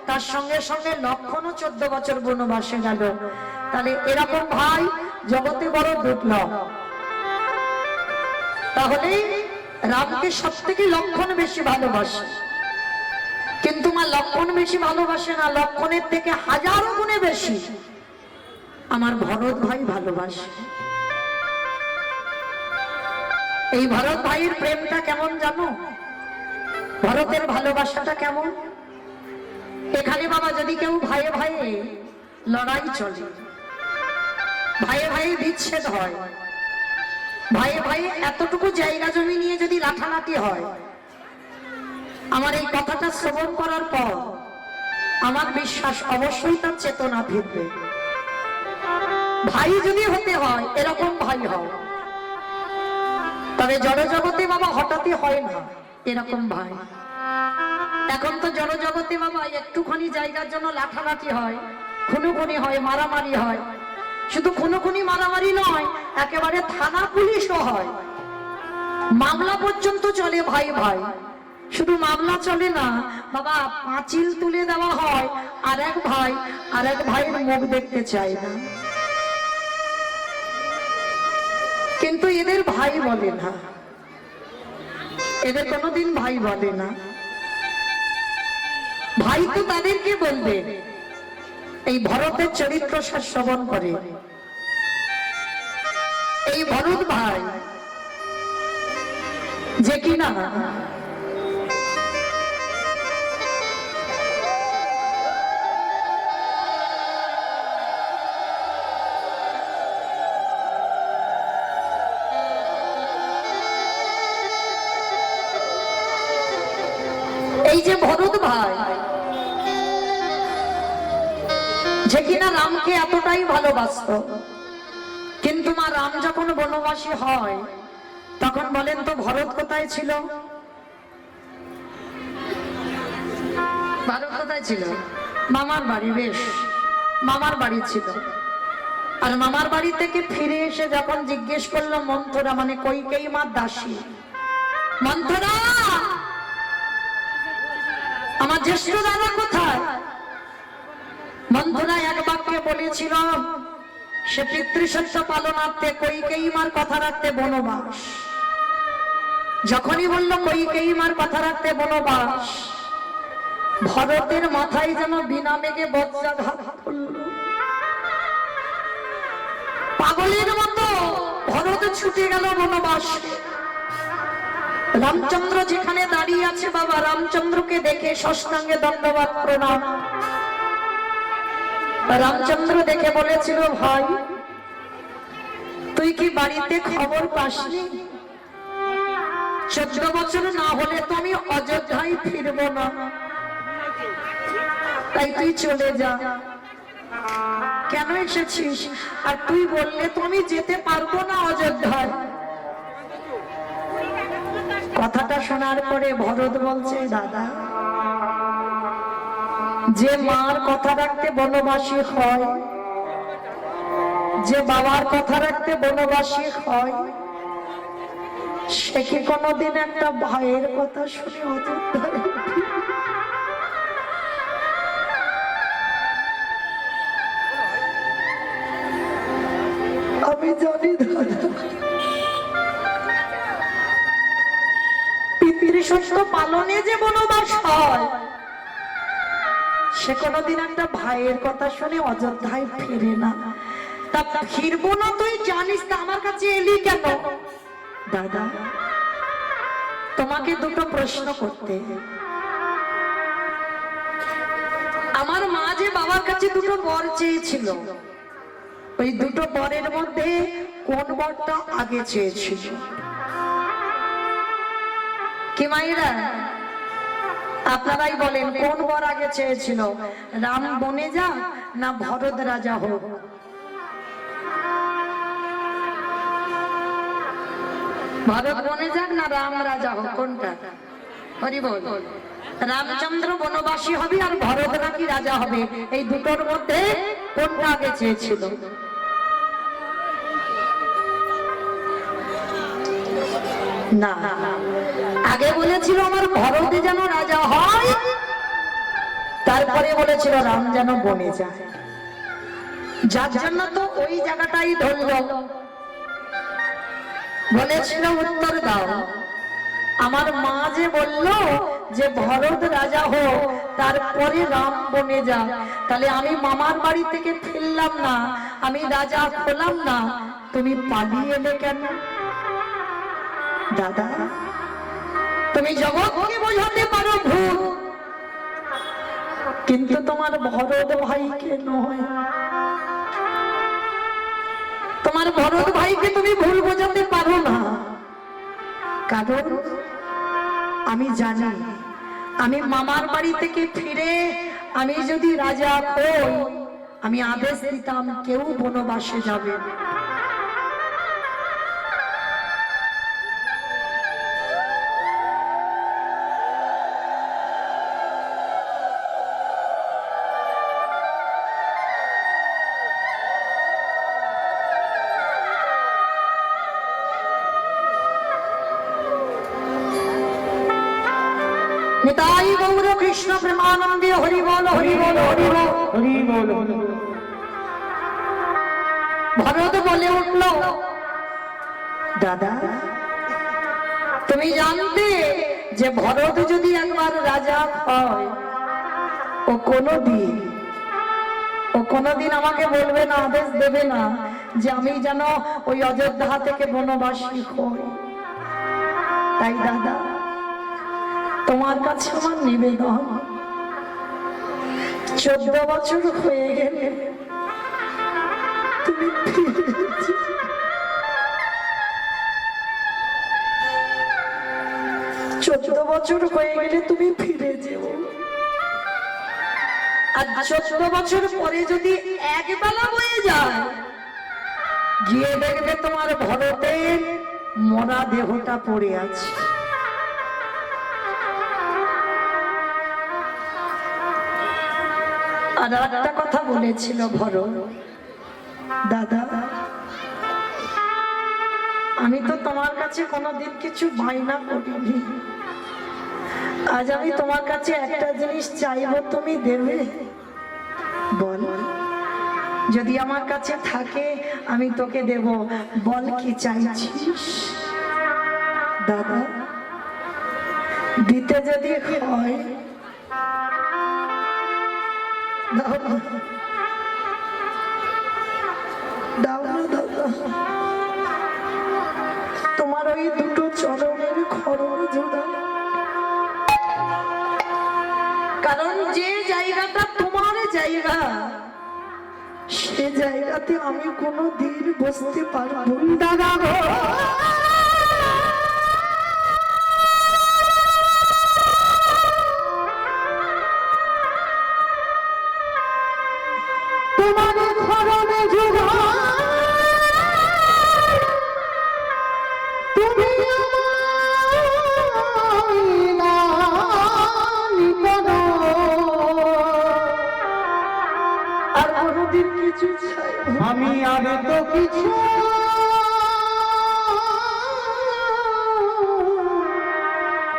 তার সঙ্গে সঙ্গে লক্ষণও 14 বছর বনবাসে গেল। তাহলে এরকম ভাই জগতে বড় দুর্লভ। তাহলে রামকে সব থেকে লক্ষণ বেশি ভালোবাসে, কিন্তু মা লক্ষণ বেশি ভালোবাসে না, লক্ষণের থেকে হাজার গুণে বেশি আমার ভরত ভাই ভালোবাসে। এই ভরত ভাইয়ের প্রেমটা কেমন জানো, ভরতের ভালোবাসাটা কেমন। এখানে বাবা যদি কেউ ভাইয়ে ভাইয়ে লড়াই চলে, ভাইয়ে ভাইয়ে বিচ্ছেদ হয়, ভাইয়ে ভাইয়ে এতটুকু জায়গা জমি নিয়ে যদি লাঠালাঠি হয়, আমার এই কথাটা শ্রবণ করার পর আমার বিশ্বাস অবশ্যই তার চেতনা ফিরবে। ভাই যদি হতে হয় এরকম ভাই হয়, তবে জড়জগতে বাবা হঠাৎই হয় না এরকম ভাই। এখন তো জড়জগতে বাবা একটুখানি জায়গার জন্য লাঠালাঠি হয়, খুনোখুনি হয়, মারামারি হয়। শুধু খুনোখুনি মারামারি নয়, একেবারে থানা পুলিশও হয়, মামলা পর্যন্ত চলে ভাই ভাই। শুধু মামলা চলে না বাবা, পাঁচিল তুলে দেওয়া হয়, আরেক ভাইয়ের মুখ দেখতে চায় না। কিন্তু এদের ভাই বলে না, এদের কোনোদিন ভাই বলে না। ভাই তো তাদেরকে বলবে। এই ভরতের চরিত্র শ্রবণ করে এই ভরত ভাই যে কিনা এই যে ভরত ভাই যে কিনা রামকে এতটাই ভালোবাসতো, কিন্তু মা রাম যখন বনবাসী হয় তখন বলেন তো ভরত কোথায় ছিল? ভরত কোথায় ছিল? মামার বাড়ি। বেশ, মামার বাড়ি ছিল। আর মামার বাড়ি থেকে ফিরে এসে যখন জিজ্ঞেস করলো মন্থরা, মানে কইকেয়ী মার দাসী, মন্থরা আমার জ্যেষ্ঠ দাদা কোথায়? মন্থরা এক বাক্যে বলেছিল, সে পিতৃসত্য পালনার্থে কইকেয়ী মার কথা রাখতে বনবাস। যখনই বলল কইকেয়ী মার কথা রাখতে বনবাস, ভরতের মাথায় যেন বিনা মেঘে বজ্রাঘাত করল। পাগলের মতো ভরত ছুটে গেল বনবাস। রামচন্দ্র যেখানে দাঁড়িয়ে আছে বাবা, রামচন্দ্রকে দেখে ষষ্ঠাঙ্গে দণ্ডবাদ প্রণাম। রামচন্দ্র দেখে বলেছিল, ভাই তুই কি বাড়িতে খবর পাসনি? 14 বছর না হলে তো আমি অযোধ্যায় ফিরব না, তাই তুই চলে যা। কেন এসেছিস? আর তুই বললে তো আমি যেতে পারবো না অযোধ্যায়। কথাটা শোনার পরে ভরত বলছে, দাদা যে মার কথা রাখতে বনবাসী হয়, যে বাবার কথা রাখতে বনবাসী হয়, সে কি কোনোদিন একটা ভাইয়ের কথা শুনে অযোধ্যায়? আমি জানি দাদা, পিতৃসত্য পালনে যে বনবাস হয়, সে কোনোদিন একটা ভাইয়ের কথা শুনে অযোধ্যায় ফিরে না। তা ফিরবো না তুই জানিস, তা আমার কাছে এলি কেন? দাদা তোমাকে দুটো প্রশ্ন করতে। আমার মা যে বাবার কাছে দুটো বর চেয়েছিল, ওই দুটো বরের মধ্যে কোন বরটা আগে চেয়েছিল? কি মায়েরা আপনারাই বলেন, কোন বর আগে চেয়েছিল? রাম বনে যা না ভরত রাজা হোক? ভরত বনে যাক না রাম রাজা হোক, কোনটা? হরি বল। রামচন্দ্র বনবাসী হবে আর ভরত নাকি রাজা হবে, এই দুটোর মধ্যে কোনটা আগে চেয়েছিল? না, আগে বলেছিল আমার ভরতে যেন রাজা হয়, তারপরে বলেছিল রাম যেন বনে যায়। যার জন্য তো ওই জায়গাটাই ধরল, বলেছিল উত্তর দাও। আমার মা যে বলল যে ভরত রাজা হোক তারপরে রাম বনে যা, তাহলে আমি মামার বাড়ি থেকে ফিরলাম না, আমি রাজা হলাম না, তুমি পালিয়ে এলে কেন? দাদা, তুমি জগৎকে বোঝাতে পারো ভুল, কিন্তু তোমার ভরত ভাইকে নয়। তোমার ভরত ভাইকে তুমি ভুল বোঝাতে পারো না, কারণ আমি জানি আমি মামার বাড়ি থেকে ফিরে আমি যদি রাজা হই, আমি আদেশ দিতাম কেউ বনবাসে যাবে না। নিতাই গৌর কৃষ্ণ প্রেমানন্দে হরি বল হরি বল হরি বল হরি বল। ভরত বলে উঠল, দাদা তুমি জানতে যে ভরত যদি একবার রাজা হয়, ও কোনদিন আমাকে বলবে না, আদেশ দেবে না যে আমি যেন ওই অযোধ্যা থেকে বনবাসী হই। তাই দাদা তোমার কাছে আমার নিবেদন, 14 বছর হয়ে গেলে তুমি 14 বছর হয়ে গেলে তুমি ফিরে যেও। আর 14 বছর পরে যদি একবেলা বয়ে যায়, গিয়ে দেখবে তোমার ভরতের মরা দেহটা পড়ে আছে। আর একটা কথা বলেছিল ভরত, দাদা আমি তো তোমার কাছে কোনোদিন কিছু বায়না করিনি, আজ আমি তোমার কাছে একটা জিনিস চাইবো, তুমি দেবে? বল, যদি আমার কাছে থাকে আমি তোকে দেব, বল কি চাইছিস? দাদা দিতে যদি হয় দাও না দাদা, তোমার ওই দুটো চরণের খড়গ জোড়া, কারণ যে জায়গাটা তোমার জায়গা, সে জায়গাতে আমি কোনো দিন বসতে পারবো না দাদা। তোমার খড়গে জোড়া তুমি আর কোনদিন কিছু চাই আমি আগে তো কিছু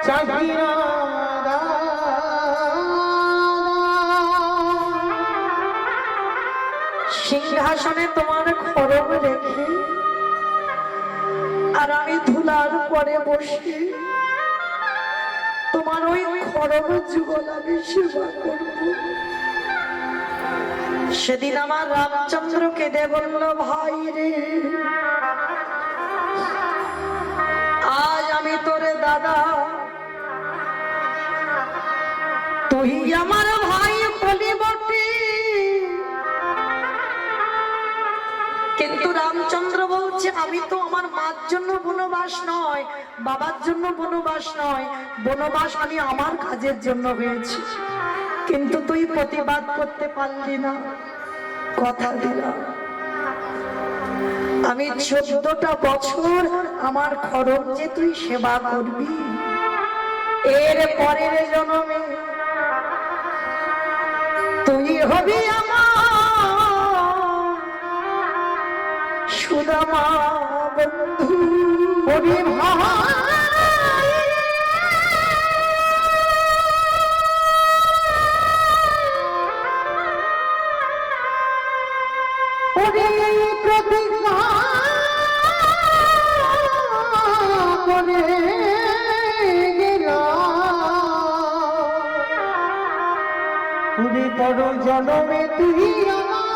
চাই না। সিংহাসনে তোমার খড়গ রেখে আর আমি ধুলার পরে বসে তোমার ওই খড়গ যুগল আমি সেবা করব। সেদিন আমার রামচন্দ্র কেঁদে বলল, ভাই রে আজ আমি তোরে দাদা, তুই আমার ভাই বলি বটে, কিন্তু রামচন্দ্র বলছে আমি তো আমার মার জন্য বনবাস নয়, বাবার জন্য বনবাস নয়, বনবাস আমি আমার কাজের জন্য হয়েছি। কিন্তু তুই প্রতিবাদ করতে পারলি না। কথা দিলাম আমি 14টা বছর আমার খরচ যে তুই সেবা করবি, এর পরের জন্মে তুই হবি আমার সুদামা বন্ধু। হবি ভাই ওরে প্রতিজ্ঞা করে পর জনমে তুই আমার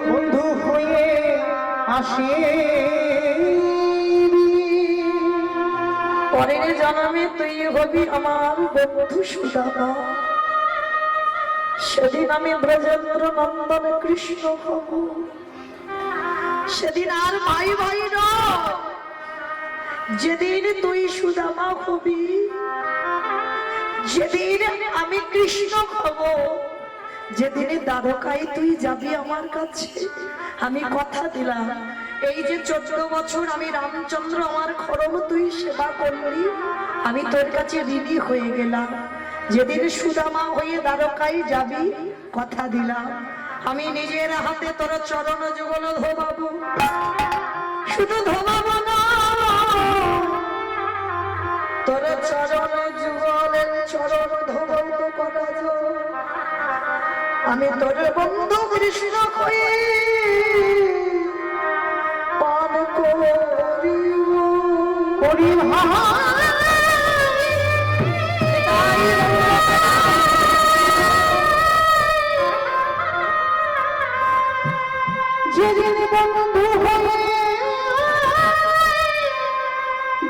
বন্ধু হয়ে আসে, পরের জনমে তুই হবি আমার বন্ধু সুদামা। সেদিন আমি ব্রজেন্দ্র নন্দন কৃষ্ণ হব, সেদিন আর ভাই ভাই নয়, যেদিন তুই সুদামা হবি, যেদিন আমি কৃষ্ণ হব, যেদিনে দ্বারকায় তুই যাবি আমার কাছে। আমি কথা দিলাম এই যে 14 বছর আমি রামচন্দ্র আমার খরম তুই সেবা করলি, আমি তোর কাছে ঋণী হয়ে গেলাম। যেদিন সুদামা হয়ে দ্বারকায় যাবি, কথা দিলাম আমি নিজের হাতে তোর চরণ যুগল ধোবাবো। শুধু ধোবাবো না, তোর চরণ যুগলের চরণ ধোবন্ত করা যায়। আমি তোর বন্ধু কৃষ্ণ হয়ে পান করি যেদিন বন্ধু হয়ে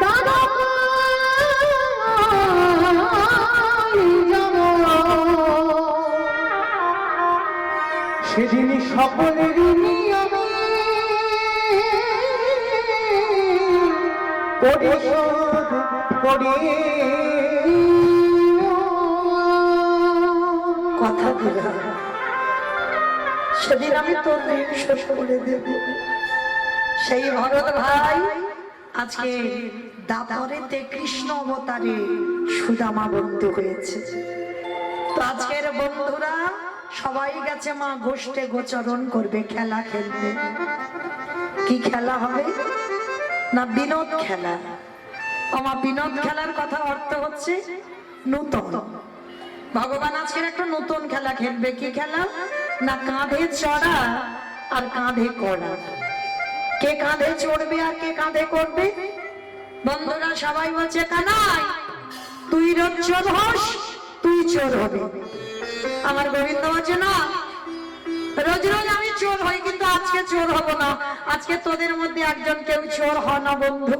দাদা সেদিন সকলের নিয়মে পরিশোধ করে কথা দিলাম সেদিন আমি তোর ঋণ শোধ করে দেব। সেই ভরত ভাই আজকে দাপরেতে কৃষ্ণ অবতারে সুদামা বন্ধু হয়েছে। তো আজকের বন্ধুরা সবাই গেছে মা গোষ্ঠে গোচরণ করবে, খেলা খেলবে। কি খেলা হবে না? বিনোদ খেলা। আমার বিনোদ খেলার কথা অর্থ হচ্ছে নূতন। ভগবান আজকের একটা নতুন খেলা খেলবে। কি খেলা না? কাঁধে চড়া আর কাঁধে করা। কে কাঁধে চড়বে আর কে কাঁধে করবে? বন্ধুরা সবাই বলছে কানাই তুই রোজ চোর হস, তুই চোর হবে। আমার গোবিন্দ বলছে না, রোজ রোজ আমি চোর হই, কিন্তু আজকে চোর হব না। আজকে তোদের মধ্যে একজন কেউ চোর হ না বন্ধু।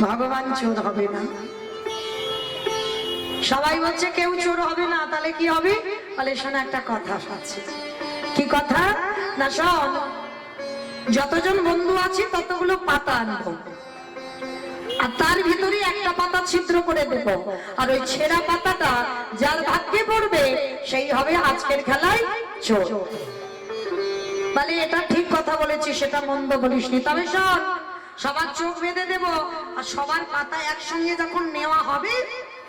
ভগবান চোর হবে না। সবাই বলছে কেউ চোর হবে না, তাহলে কি হবে? বলে শোন একটা কথা আছে। কি কথা না? শোন, যতজন বন্ধু আছে ততগুলো পাতা আনবো, আর তার ভিতরে একটা পাতা ছিদ্র করে দেব, আর ওই ছেঁড়া পাতাটা যার ভাগ্যে পড়বে সেই হবে আজকের খেলায় চোর। বলে এটা ঠিক কথা বলেছি, সেটা মন্দ বলিসনি। তবে শোন, সবার চোখ বেঁধে দেব, আর সবার পাতা একসঙ্গে যখন নেওয়া হবে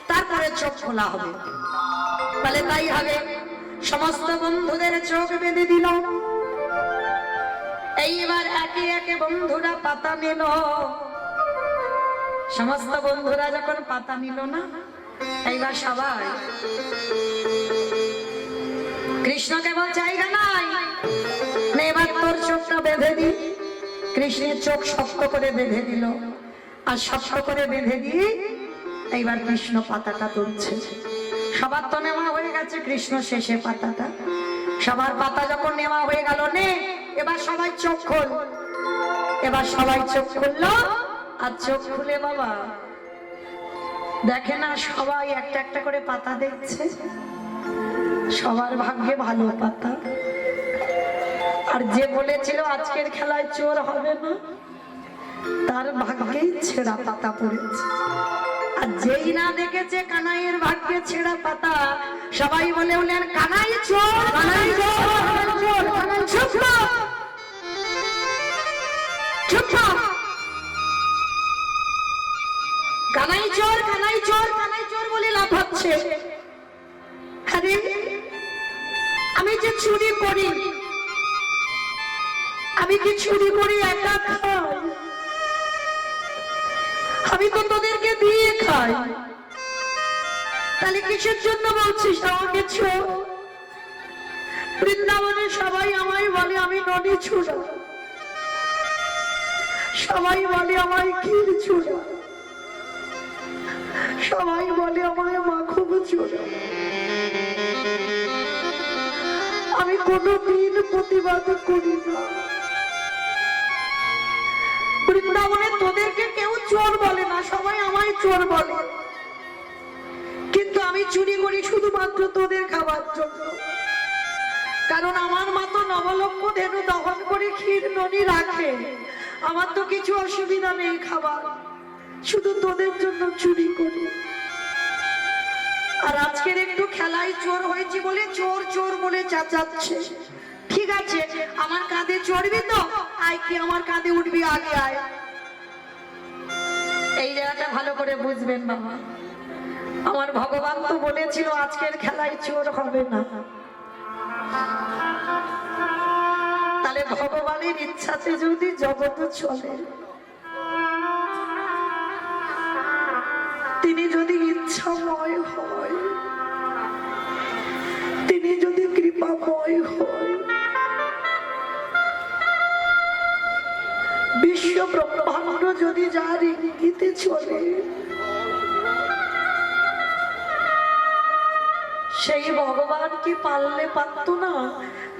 তারপরে চোখ খোলা হবে। বলে তাই হবে। সমস্ত বন্ধুদের চোখ বেঁধে দিল। এইবার একে একে বন্ধুরা পাতা নিল। সমস্ত বন্ধুরা যখন পাতা নিল না, এইবার সবাই কৃষ্ণকে বল জায়গা নাই, এবার তোর চোখটা বেঁধে দি। কৃষ্ণের চোখ শক্ত করে বেঁধে দিল, আর শক্ত করে বেঁধে দিয়ে এইবার কৃষ্ণ পাতাটা তুলছে। সবার তো নেওয়া হয়ে গেছে, কৃষ্ণ শেষে পাতাটা। সবার পাতা যখন নেওয়া হয়ে গেল, নে এবার সবাই চোখ খোল। এবার সবাই চোখ খুললো, আর চোখ খুলে বাবা দেখে না সবাই একটা একটা করে পাতা দেখছে। সবার ভাগ্যে ভালো পাতা। আর যে বলেছিল আজকের খেলায় চোর হবে না, তার ভাগ্যেই ছেঁড়া পাতা পড়েছে। আর যেই না দেখেছে কানাইয়ের ভাগ্যে ছেঁড়া পাতা, সবাই বলে উঠলেন কানাই চোর, কানাই চোর, কানাই চোর, কানাই চুপ কর, চুপ কর। কানাই চোর, কানাই চোর, কানাই চোর বলে লাফাচ্ছে। আরে আমি যে চুরি করি, আমি কি চুরি করি একা খাই? আমি তো তোদেরকে দিয়ে খাই, তাহলে কিসের জন্য বলছিস আমাকে চোর? বৃন্দাবনে সবাই আমায় বলে আমি নদী ছুড়া, সবাই বলে আমায় ক্ষীর ছুড়া, সবাই বলে আমায় মাখন চোরা। আমি কোনোদিন প্রতিবাদ করি না। বৃন্দাবনে তোদেরকে কেউ চোর বলে না, সবাই আমায় চোর বলে, কিন্তু আমি চুরি করি শুধুমাত্র তোদের খাবার জন্য। কারণ আমার মা তো নবলক্ষ ধেনু দহন করে ক্ষীর ননি রাখে, আমার তো কিছু অসুবিধা নেই খাবার, শুধু তোদের জন্য চুরি করি। আর আজকের একটু খেলায় চোর হয়েছে বলে চোর চোর বলে চেঁচাচ্ছে। ঠিক আছে, আমার কাঁধে চড়বি তো? আয়, কি আমার কাঁধে উঠবি? আগে আয়। এই জায়গাটা ভালো করে বুঝবেন বাবা, আমার ভগবান তো বলেছিল আজকের খেলায় চোর হবে না। তাহলে ভগবানের ইচ্ছাতে যদি জগৎ চলে, তিনি যদি ইচ্ছাময় হয়, তিনি যদি কৃপাময় হয়, বিশ্ব ব্রহ্মাণ্ড যদি যার ইঙ্গিতে চলে, সেই ভগবান কি পারলে পারত না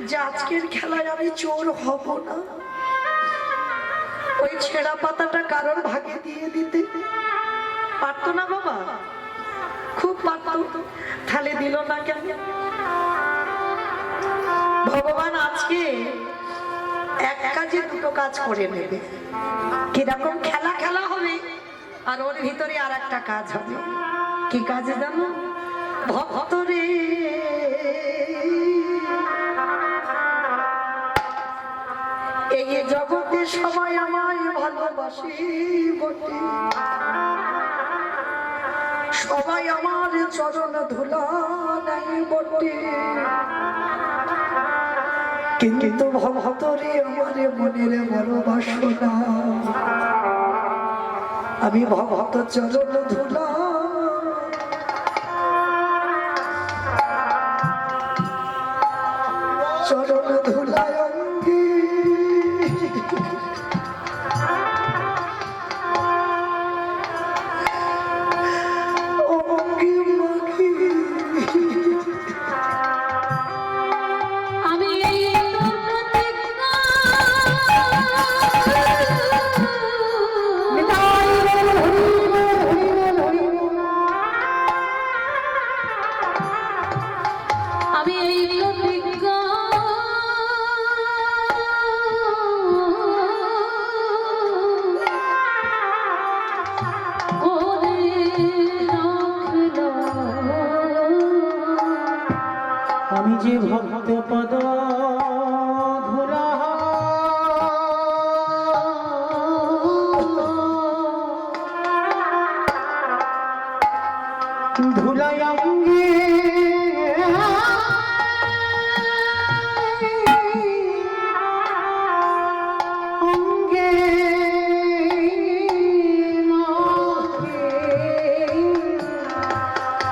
যে আজকের খেলায় আমি চোর হব না? ওই ছেঁড়া পাতাটা কারোর ভাগে দিয়ে দিতে পারত না বাবা? খুব পারত, তাহলে দিল না কেন? ভগবান আজকে এক কাজে দুটো কাজ করে নেবে। কিরকম? খেলা খেলা হবে, আর ওর ভিতরে আর একটা কাজ হবে। কি কাজ জানো? ভক্তরে এই জগতে সবাই আমায় ভালোবাসি বটে, সবাই আমার চরণ ধুলা নাই বটে, কিন্তু ভক্তরে আমার মনের বড় বাসনা, আমি ভক্ত চরণ ধুলা চরণ ধুলায় অঙ্গে অঙ্গে মাখি। আমি এই প্রতিজ্ঞা আমি যে ভক্ত পদ ধুলা ধুলাই অঙ্গে অঙ্গে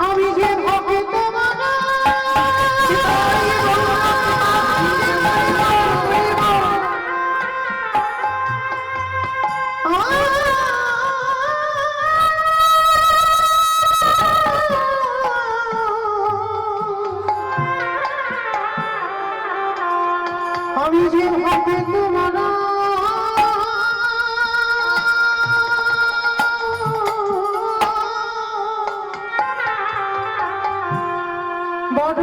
আমি যে ভক্ত আমি যে ভক্ত মানা বড়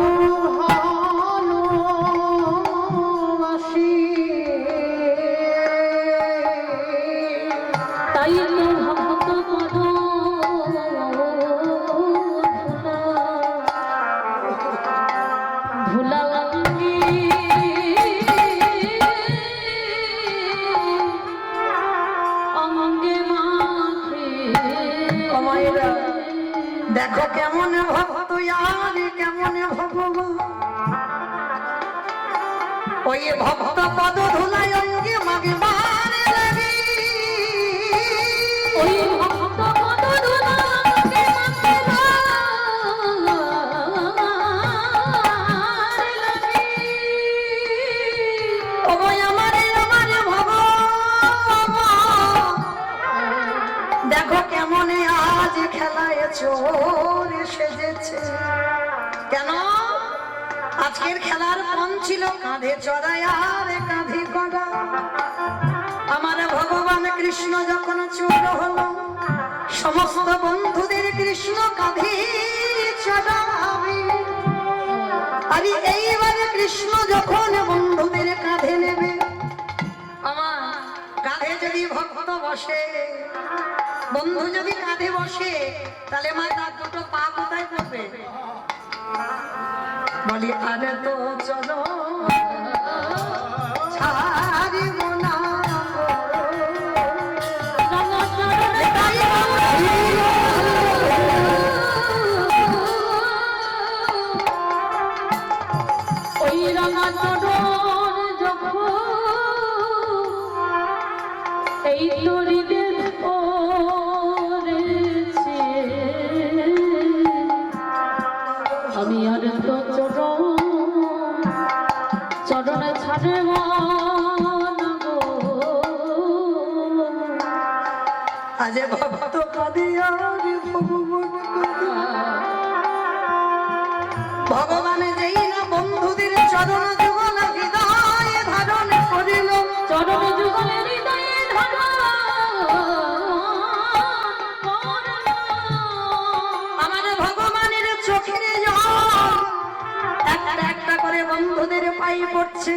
আর কেমন ভগবান ওই ভক্ত পদ ধুলাই অঙ্গে মাগে বারে লাগি ওই ভক্ত পদ ধুলাকে মাগে লাগি ওই আমারে ভগবান দেখো কেমনে আজ খেলায় চোর সেজেছে কেন আজকের খেলার পণ ছিল কাঁধে চড়াই আর কাঁধে করা আমার ভগবান কৃষ্ণ যখন চোর হলো সমস্ত বন্ধুদের কৃষ্ণ কাঁধে চড়াবে আরে এইবারে কৃষ্ণ যখন বন্ধুদের কাঁধে নেবে আমার কাঁধে যদি ভক্ত বসে বন্ধু যদি কাঁধে বসে তাহলে মা তার দুটো পা কোথায় পড়বে বলি আরে তো চলো ছাড়িব না ওই রাঙা চরণ যখন এই তরিদের পড়েছে আমি আর তো চরণে ছাড়ে আজ ভক্ত কাঁদে আর ভগবানে যেই না বন্ধুদের চরণ যুগল হৃদয়ে ধারণ করিল চরণে যুগলে হৃদয়ে আমার ভগবানের চোখের জল একটা একটা করে বন্ধুদের পাই পড়ছে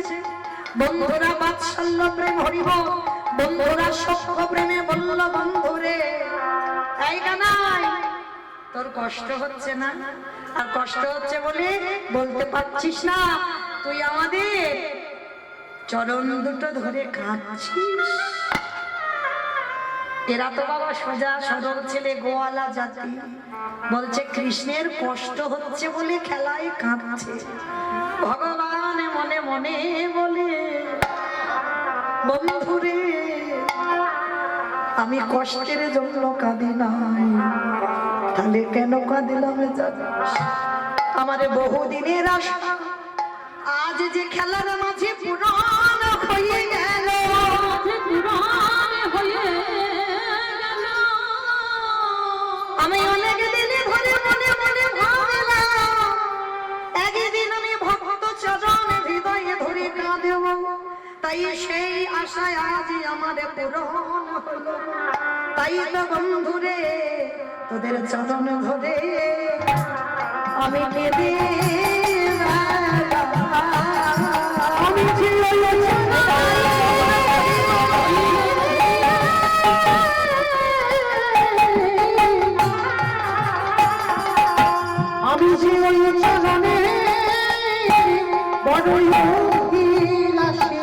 বন্ধুরা বাৎসল্য প্রেম হরিব বন্ধুরা সখ্য প্রেমে বলল বন্ধুরে এই কানাই তোর কষ্ট হচ্ছে না আর কষ্ট হচ্ছে বলে বলতে পারছিস না তুই আমাদের চরণ দুটো ধরে কাঁদছিস এরা তো বাবা সোজা সরল ছেলে গোয়ালা জাতি বলছে কৃষ্ণের কষ্ট হচ্ছে বলে খেলায় কাঁদছে ভগবান মনে মনে বলে বন্ধুরে আমি কষ্টের জন্য কাঁদি নাই তাহলে কেন কাঁদিলাম জানিস আমার বহুদিনের আশা আজ যে খেলার মাঝে পুরাণ হয়ে গেল আমি অনেক দিনে ধরে মনে মনে ভাবলাম একদিন আমি ভক্ত চরণ হৃদয়ে ধরে কাঁদেব তাই সেই আশায় আজ আমার পূরণ হলো তাই তো বন্ধুরে তোদের চরণ ধরে আমি কেঁদে আমি আমি যে ওই চরণে বড়ই অভিলাষী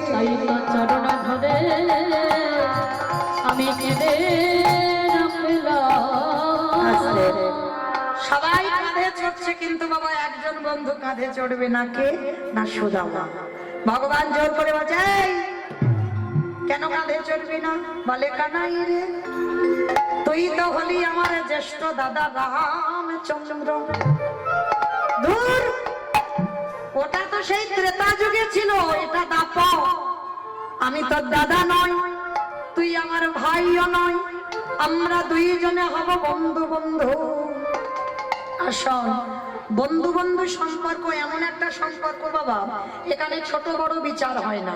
তাই তো চরণ ধরে আমি কেঁদে সবাই কাঁধে চড়ছে কিন্তু বাবা একজন বন্ধু কাঁধে চড়বে না কে না সুদামা ভগবান জোর করে বলছে "এই, কেন কাঁধে চড়বি না বলে কানাই রে তুই তো হলি আমার জ্যেষ্ঠ দাদা রামচন্দ্র দূর ওটা তো সেই ত্রেতা যুগে ছিল এটা দাপর আমি তোর দাদা নয় তুই আমার ভাইও নয় আমরা দুইজনে হব বন্ধু বন্ধু আসল বন্ধু বন্ধু সম্পর্ক এমন একটা সম্পর্ক বাবা এখানে ছোট বড় বিচার হয় না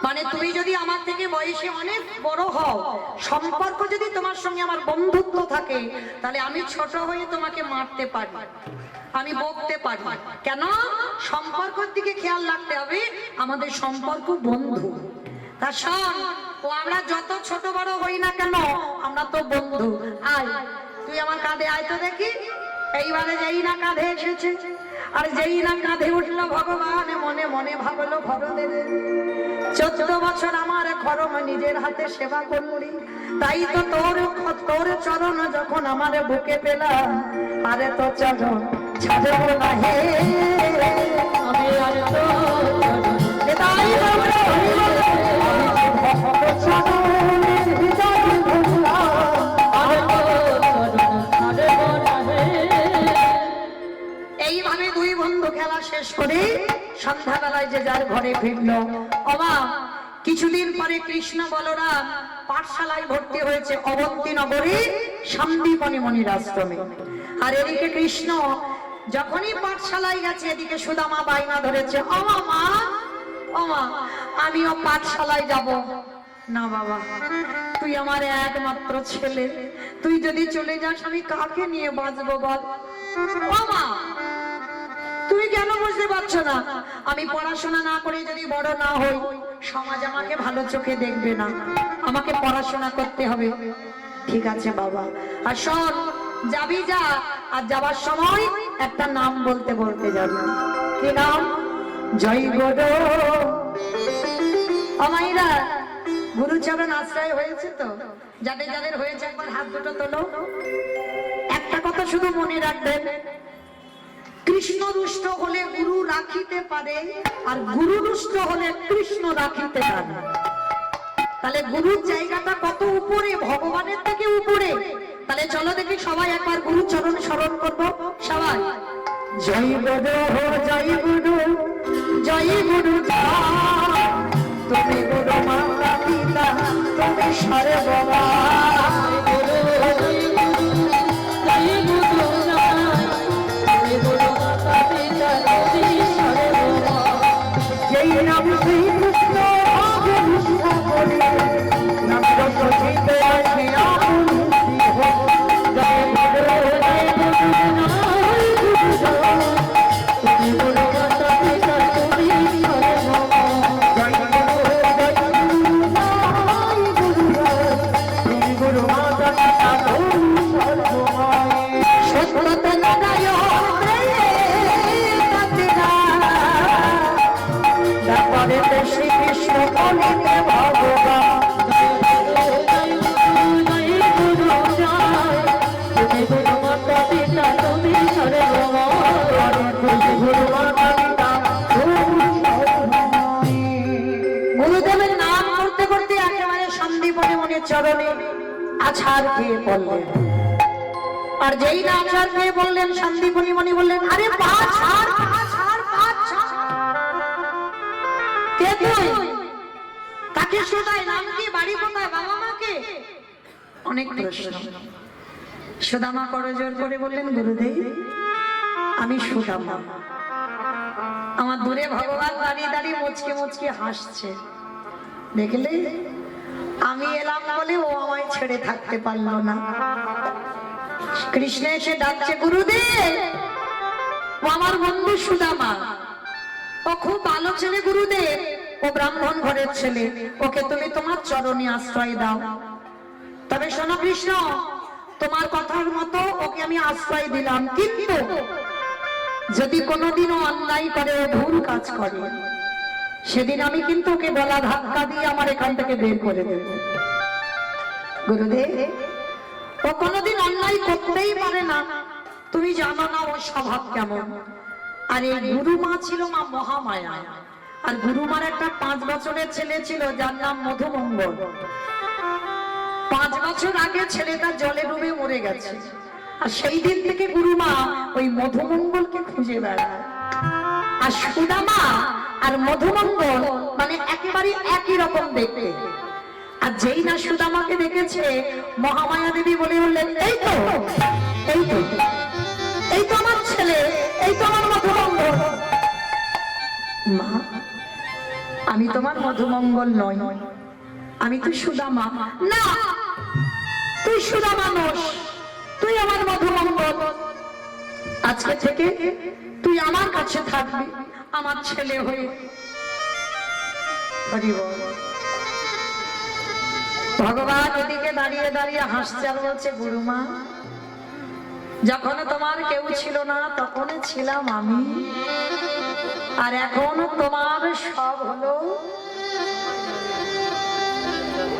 মানে তুমি যদি আমার থেকে বয়সে অনেক বড় হও সম্পর্ক যদি তোমার সঙ্গে আমার বন্ধুত্ব থাকে তাহলে আমি ছোট হয়ে তোমাকে মারতে পারি আমি বকতে পারি কেন সম্পর্কের দিকে খেয়াল রাখতে হবে আমাদের সম্পর্ক বন্ধু তা শোন ও আমরা যত ছোট বড় হই না কেন আমরা তো বন্ধু আয় তুই আমার কাঁধে আয় তো দেখি এইবারে যেই না কাঁধে এসেছে আর যেই না কাঁধে উঠলো ভগবান মনে মনে ভাবলো ভরদের 14 বছর আমার খরম নিজের হাতে সেবা করলি, তাই তো তোর চরণ যখন আমার বুকে পেলাম, আরে তো চরণ ছাড়বো না হে আমি আর তো তাই বলো, চরণের হৃদয় ধরলাম, এইভাবে দুই বন্ধু খেলা শেষ করে সন্ধ্যাবেলায় যে যার ঘরে ফিরলো। অবা কিছুদিন পরে কৃষ্ণ বলরাম পাঠশালায় ভর্তি হয়েছে অবন্তী নগরী শান্তিপনি মনির আশ্রমে। আর এদিকে কৃষ্ণ যখনই পাঠশালায় গেছে, এদিকে সুদামা বাইনা ধরেছে, অমা মা অমা আমিও পাঠশালায় যাব না। বাবা তুই আমার একমাত্র ছেলে, তুই যদি চলে যাস আমি কাকে নিয়ে বাঁচবো বল। বাবা তুমি কেন বুঝতে পারছো না, আমি পড়াশোনা না করে যদি বড় না হই সমাজ আমাকে ভালো চোখে দেখবে না, আমাকে পড়াশোনা করতে হবে। ঠিক আছে বাবা, আর শোন যাবি যা, আর যাবার সময় একটা নাম বলতে বলতে যাবি। কি নাম? জয় গুরু। আমাইরা গুরুচরণ আশ্রয় হয়েছে তো, যাদের যাদের হয়েছে একবার হাত দুটো তোলো। একটা কথা শুধু মনে রাখবেন, কৃষ্ণ রুষ্ট হলে গুরু রাখিতে পারে, আর গুরু রুষ্ট হলে কৃষ্ণ রাখিতে পারে। তাহলে গুরুর জায়গাটা কত উপরে, ভগবানের থেকে উপরে। তাহলে চলো দেখি সবাই একবার গুরু চরণ স্মরণ করবো সবাই। জয় গুরু জয় গুরু জয় গুরু জয়, তুমি গুরু মাতা পিতা তুমি সর্বমা। যেই নাম শ্রীকৃষ্ণ আগে নিষ্ঠা করে, নাম যত চিতে আসে আপন সিংহ। জয় গুরু জয় গুরু জয় গুরু জয়, তুমি গুরু মাতা পিতা তুমি সর্বমা। জয় গুরু জয় গুরু জয় গুরু জয়, তুমি গুরু মাতা পিতা তুমি সর্বমা। সত্যতে লাগায় তারপরে শ্রীকৃষ্ণ বলিতে ভগবান, গুরুদেবের নাম করতে করতে একেবারে সন্দীপনি মনির চরণে আছাড় খেয়ে পড়লেন। আর যেই না আছাড় খেয়ে বললেন, সন্দীপনি মনি বললেন, আরে পা ছাড় পা ছাড় পা ছাড়। কে তুই? কাকে শোধায়? নাম কি? বাড়ি কোথায়? বাবা মাকে? অনেক প্রশ্ন। সুদামা করজোর করে বললেন, গুরুদেব আমি সুদামা। আমার দূরে ভগবান দাঁড়িয়ে দাঁড়িয়ে মুচকে মুচকে হাসছে। দেখলে আমি এলাম বলে ও আমায় ছেড়ে থাকতে পারলো না। কৃষ্ণ এসে ডাকছে, গুরুদেব ও আমার বন্ধু সুদামা, ও খুব ভালো ছেলে গুরুদেব, ও ব্রাহ্মণ ঘরের ছেলে, ওকে তুমি তোমার চরণে আশ্রয় দাও। তবে শোনো কৃষ্ণ, তোমার কথার মতো ওকে আমি আশ্রয় দিলাম, কিন্তু যদি কোনোদিনও অন্যায় করে, ও ভুল কাজ করে, সেদিন আমি কিন্তু ওকে গলা ধাক্কা দিয়ে আমার এখান থেকে বের করে দেব। গুরুদেব ও কোনোদিন অন্যায় করতেই পারে না, তুমি জানো না ওর স্বভাব কেমন। আর এই গুরুমা ছিল মা মহামায়া, আর গুরুমার একটা 5 বছরের ছেলে ছিল যার নাম মধুমঙ্গল। 5 বছর আগে ছেলেটা জলে ডুবে মরে গেছে, আর সেই দিন থেকে গুরুমা ওই মধুমঙ্গলকে খুঁজে বেড়ায়। আর সুদামা আর মধুমঙ্গল মানে একেবারে একই রকম দেখতে। আর যেই না সুদামাকে দেখেছে, মহামায়া দেবী বলে বললেন, এই তো এই তো এই তো আমার ছেলে, এই তো আমার মধুমঙ্গল। মা আমি তোমার মধুমঙ্গল নই, আমি তো সুদামা। না তুই সুদামা নস, তুই আমার মধুমঙ্গল। আজকে থেকে তুই আমার কাছে থাকবি আমার ছেলে হয়ে। হরি বল। ভগবান ওদিকে দাঁড়িয়ে দাঁড়িয়ে হাসছে আর বলছে, গুরুমা যখন তোমার কেউ ছিল না তখন ছিলাম আমি, আর এখন তোমার সব হলো।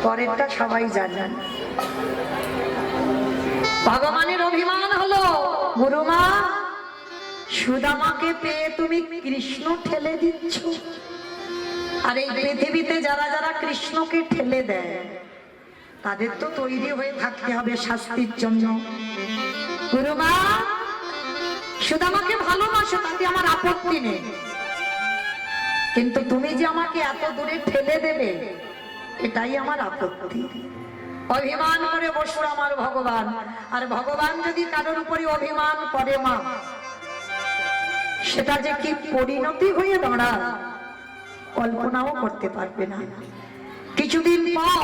পরেরটা সবাই জানেন। ভগবানের অভিমান হলো, গুরুমা সুদামাকে পেয়ে তুমি কৃষ্ণ ঠেলে দিচ্ছ। আর এই পৃথিবীতে যারা যারা কৃষ্ণকে ঠেলে দেয় তাদের তো তৈরি হয়ে থাকতে হবে শাস্তির জন্য। গুরুমা সুদামাকে ভালোবাসো, তাতে আমার আপত্তি নেই, কিন্তু তুমি যে আমাকে এত দূরে ঠেলে দেবে এটাই আমার আপত্তি। অভিমান করে বসো আমার ভগবান, আর ভগবান যদি কারোর উপরে অভিমান করে মা, সেটা যে কি পরিণতি হয়ে দাঁড়ায় কল্পনাও করতে পারবে না। কিছুদিন পর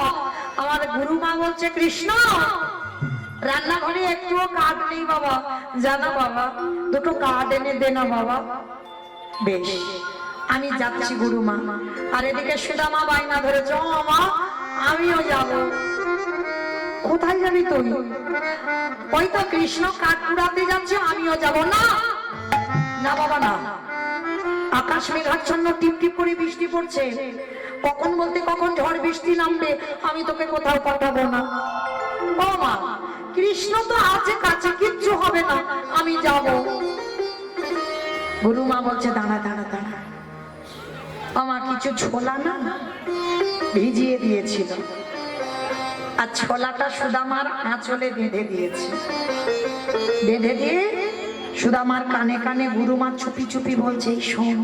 আমার গুরুমা বলছে, কৃষ্ণ রান্নাঘরে একটুও কাঠ নেই বাবা, জানো বাবা দুটো কাঠ এনে দে না বাবা। বেশ আমি যাচ্ছি গুরুমা। আর এদিকে সুদামা বায়না ধরেছ, মা আমিও যাব। কোথায় যাবি তুই? ওই তো কৃষ্ণ কাঠ কুড়াতে যাচ্ছে, আমিও যাব। না না বাবা না, আকাশ মেঘাচ্ছন্ন, টিপ টিপ করে বৃষ্টি পড়ছে, কখন বলতে কখন ঝড় বৃষ্টি নামবে, আমি তোকে কোথাও পাঠাবো না। ও মা কৃষ্ণ তো আছে কাছে, কিচ্ছু হবে না, আমি যাব। গুরুমা বলছে, দাঁড়া দাঁড়া দাঁড়া, আমার কিছু ছোলা না ভিজিয়ে দিয়েছিল, আর ছোলাটা সুদামার আঁচলে বেঁধে দিয়েছে। বেঁধে দিয়ে সুদামার কানে কানে গুরুমা চুপি চুপি বলছে, এই শোন,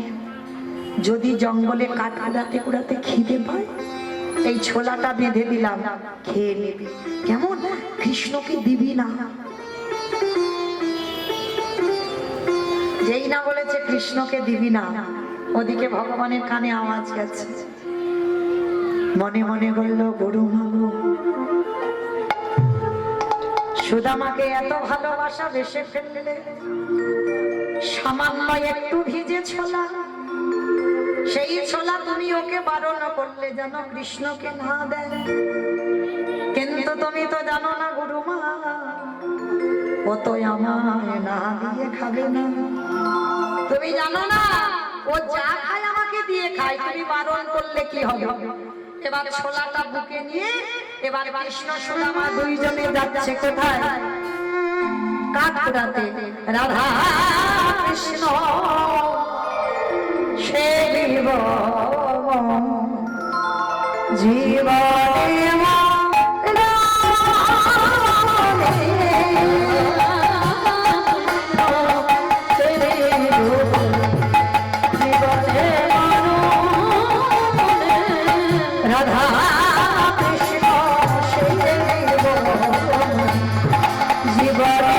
যদি জঙ্গলে কাঠ কুড়াতে কুড়াতে খিদে পায় এই ছোলাটা বেঁধে দিলাম, খেয়ে নিবি, কেমন? কৃষ্ণকে দিবি না। যেই না বলেছে কৃষ্ণকে দিবি না, ওদিকে ভগবানের কানে আওয়াজ গেছে। মনে মনে বলল, গুরুমা গো, সুদামাকে এত ভালোবাসা বেসে ফেললে, সামান্য একটু ভিজে ছোলা, সেই ছোলা তুমি ওকে বারণ করলে যেন কৃষ্ণকে না দেয়। কিন্তু তুমি তো জানো না গুরুমা, ও তো আমায় না দিয়ে খাবে না। তুমি জানো না ও যা খায় আমাকে দিয়ে খায়, তুমি বারণ করলে কি হবে? এবার ছোলাটা বুকে নিয়ে এবার কৃষ্ণ সুদামা দুইজনে যাচ্ছে কোথায়? কাঠ কুড়াতে। রাধা কৃষ্ণ সে জীবনে রাধা কৃষ্ণ জীবনে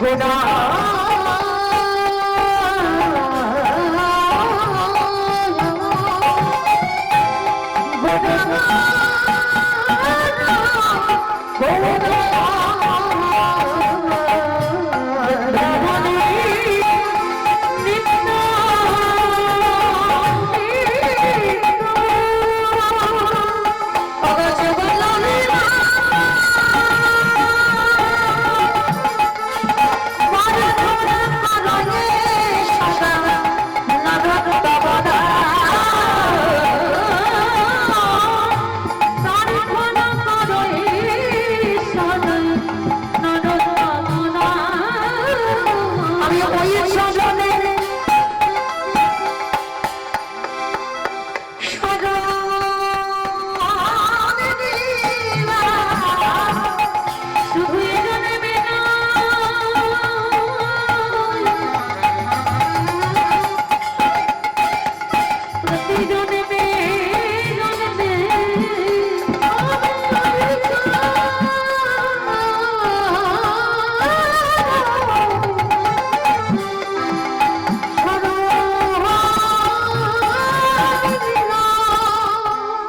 গোনা গোনা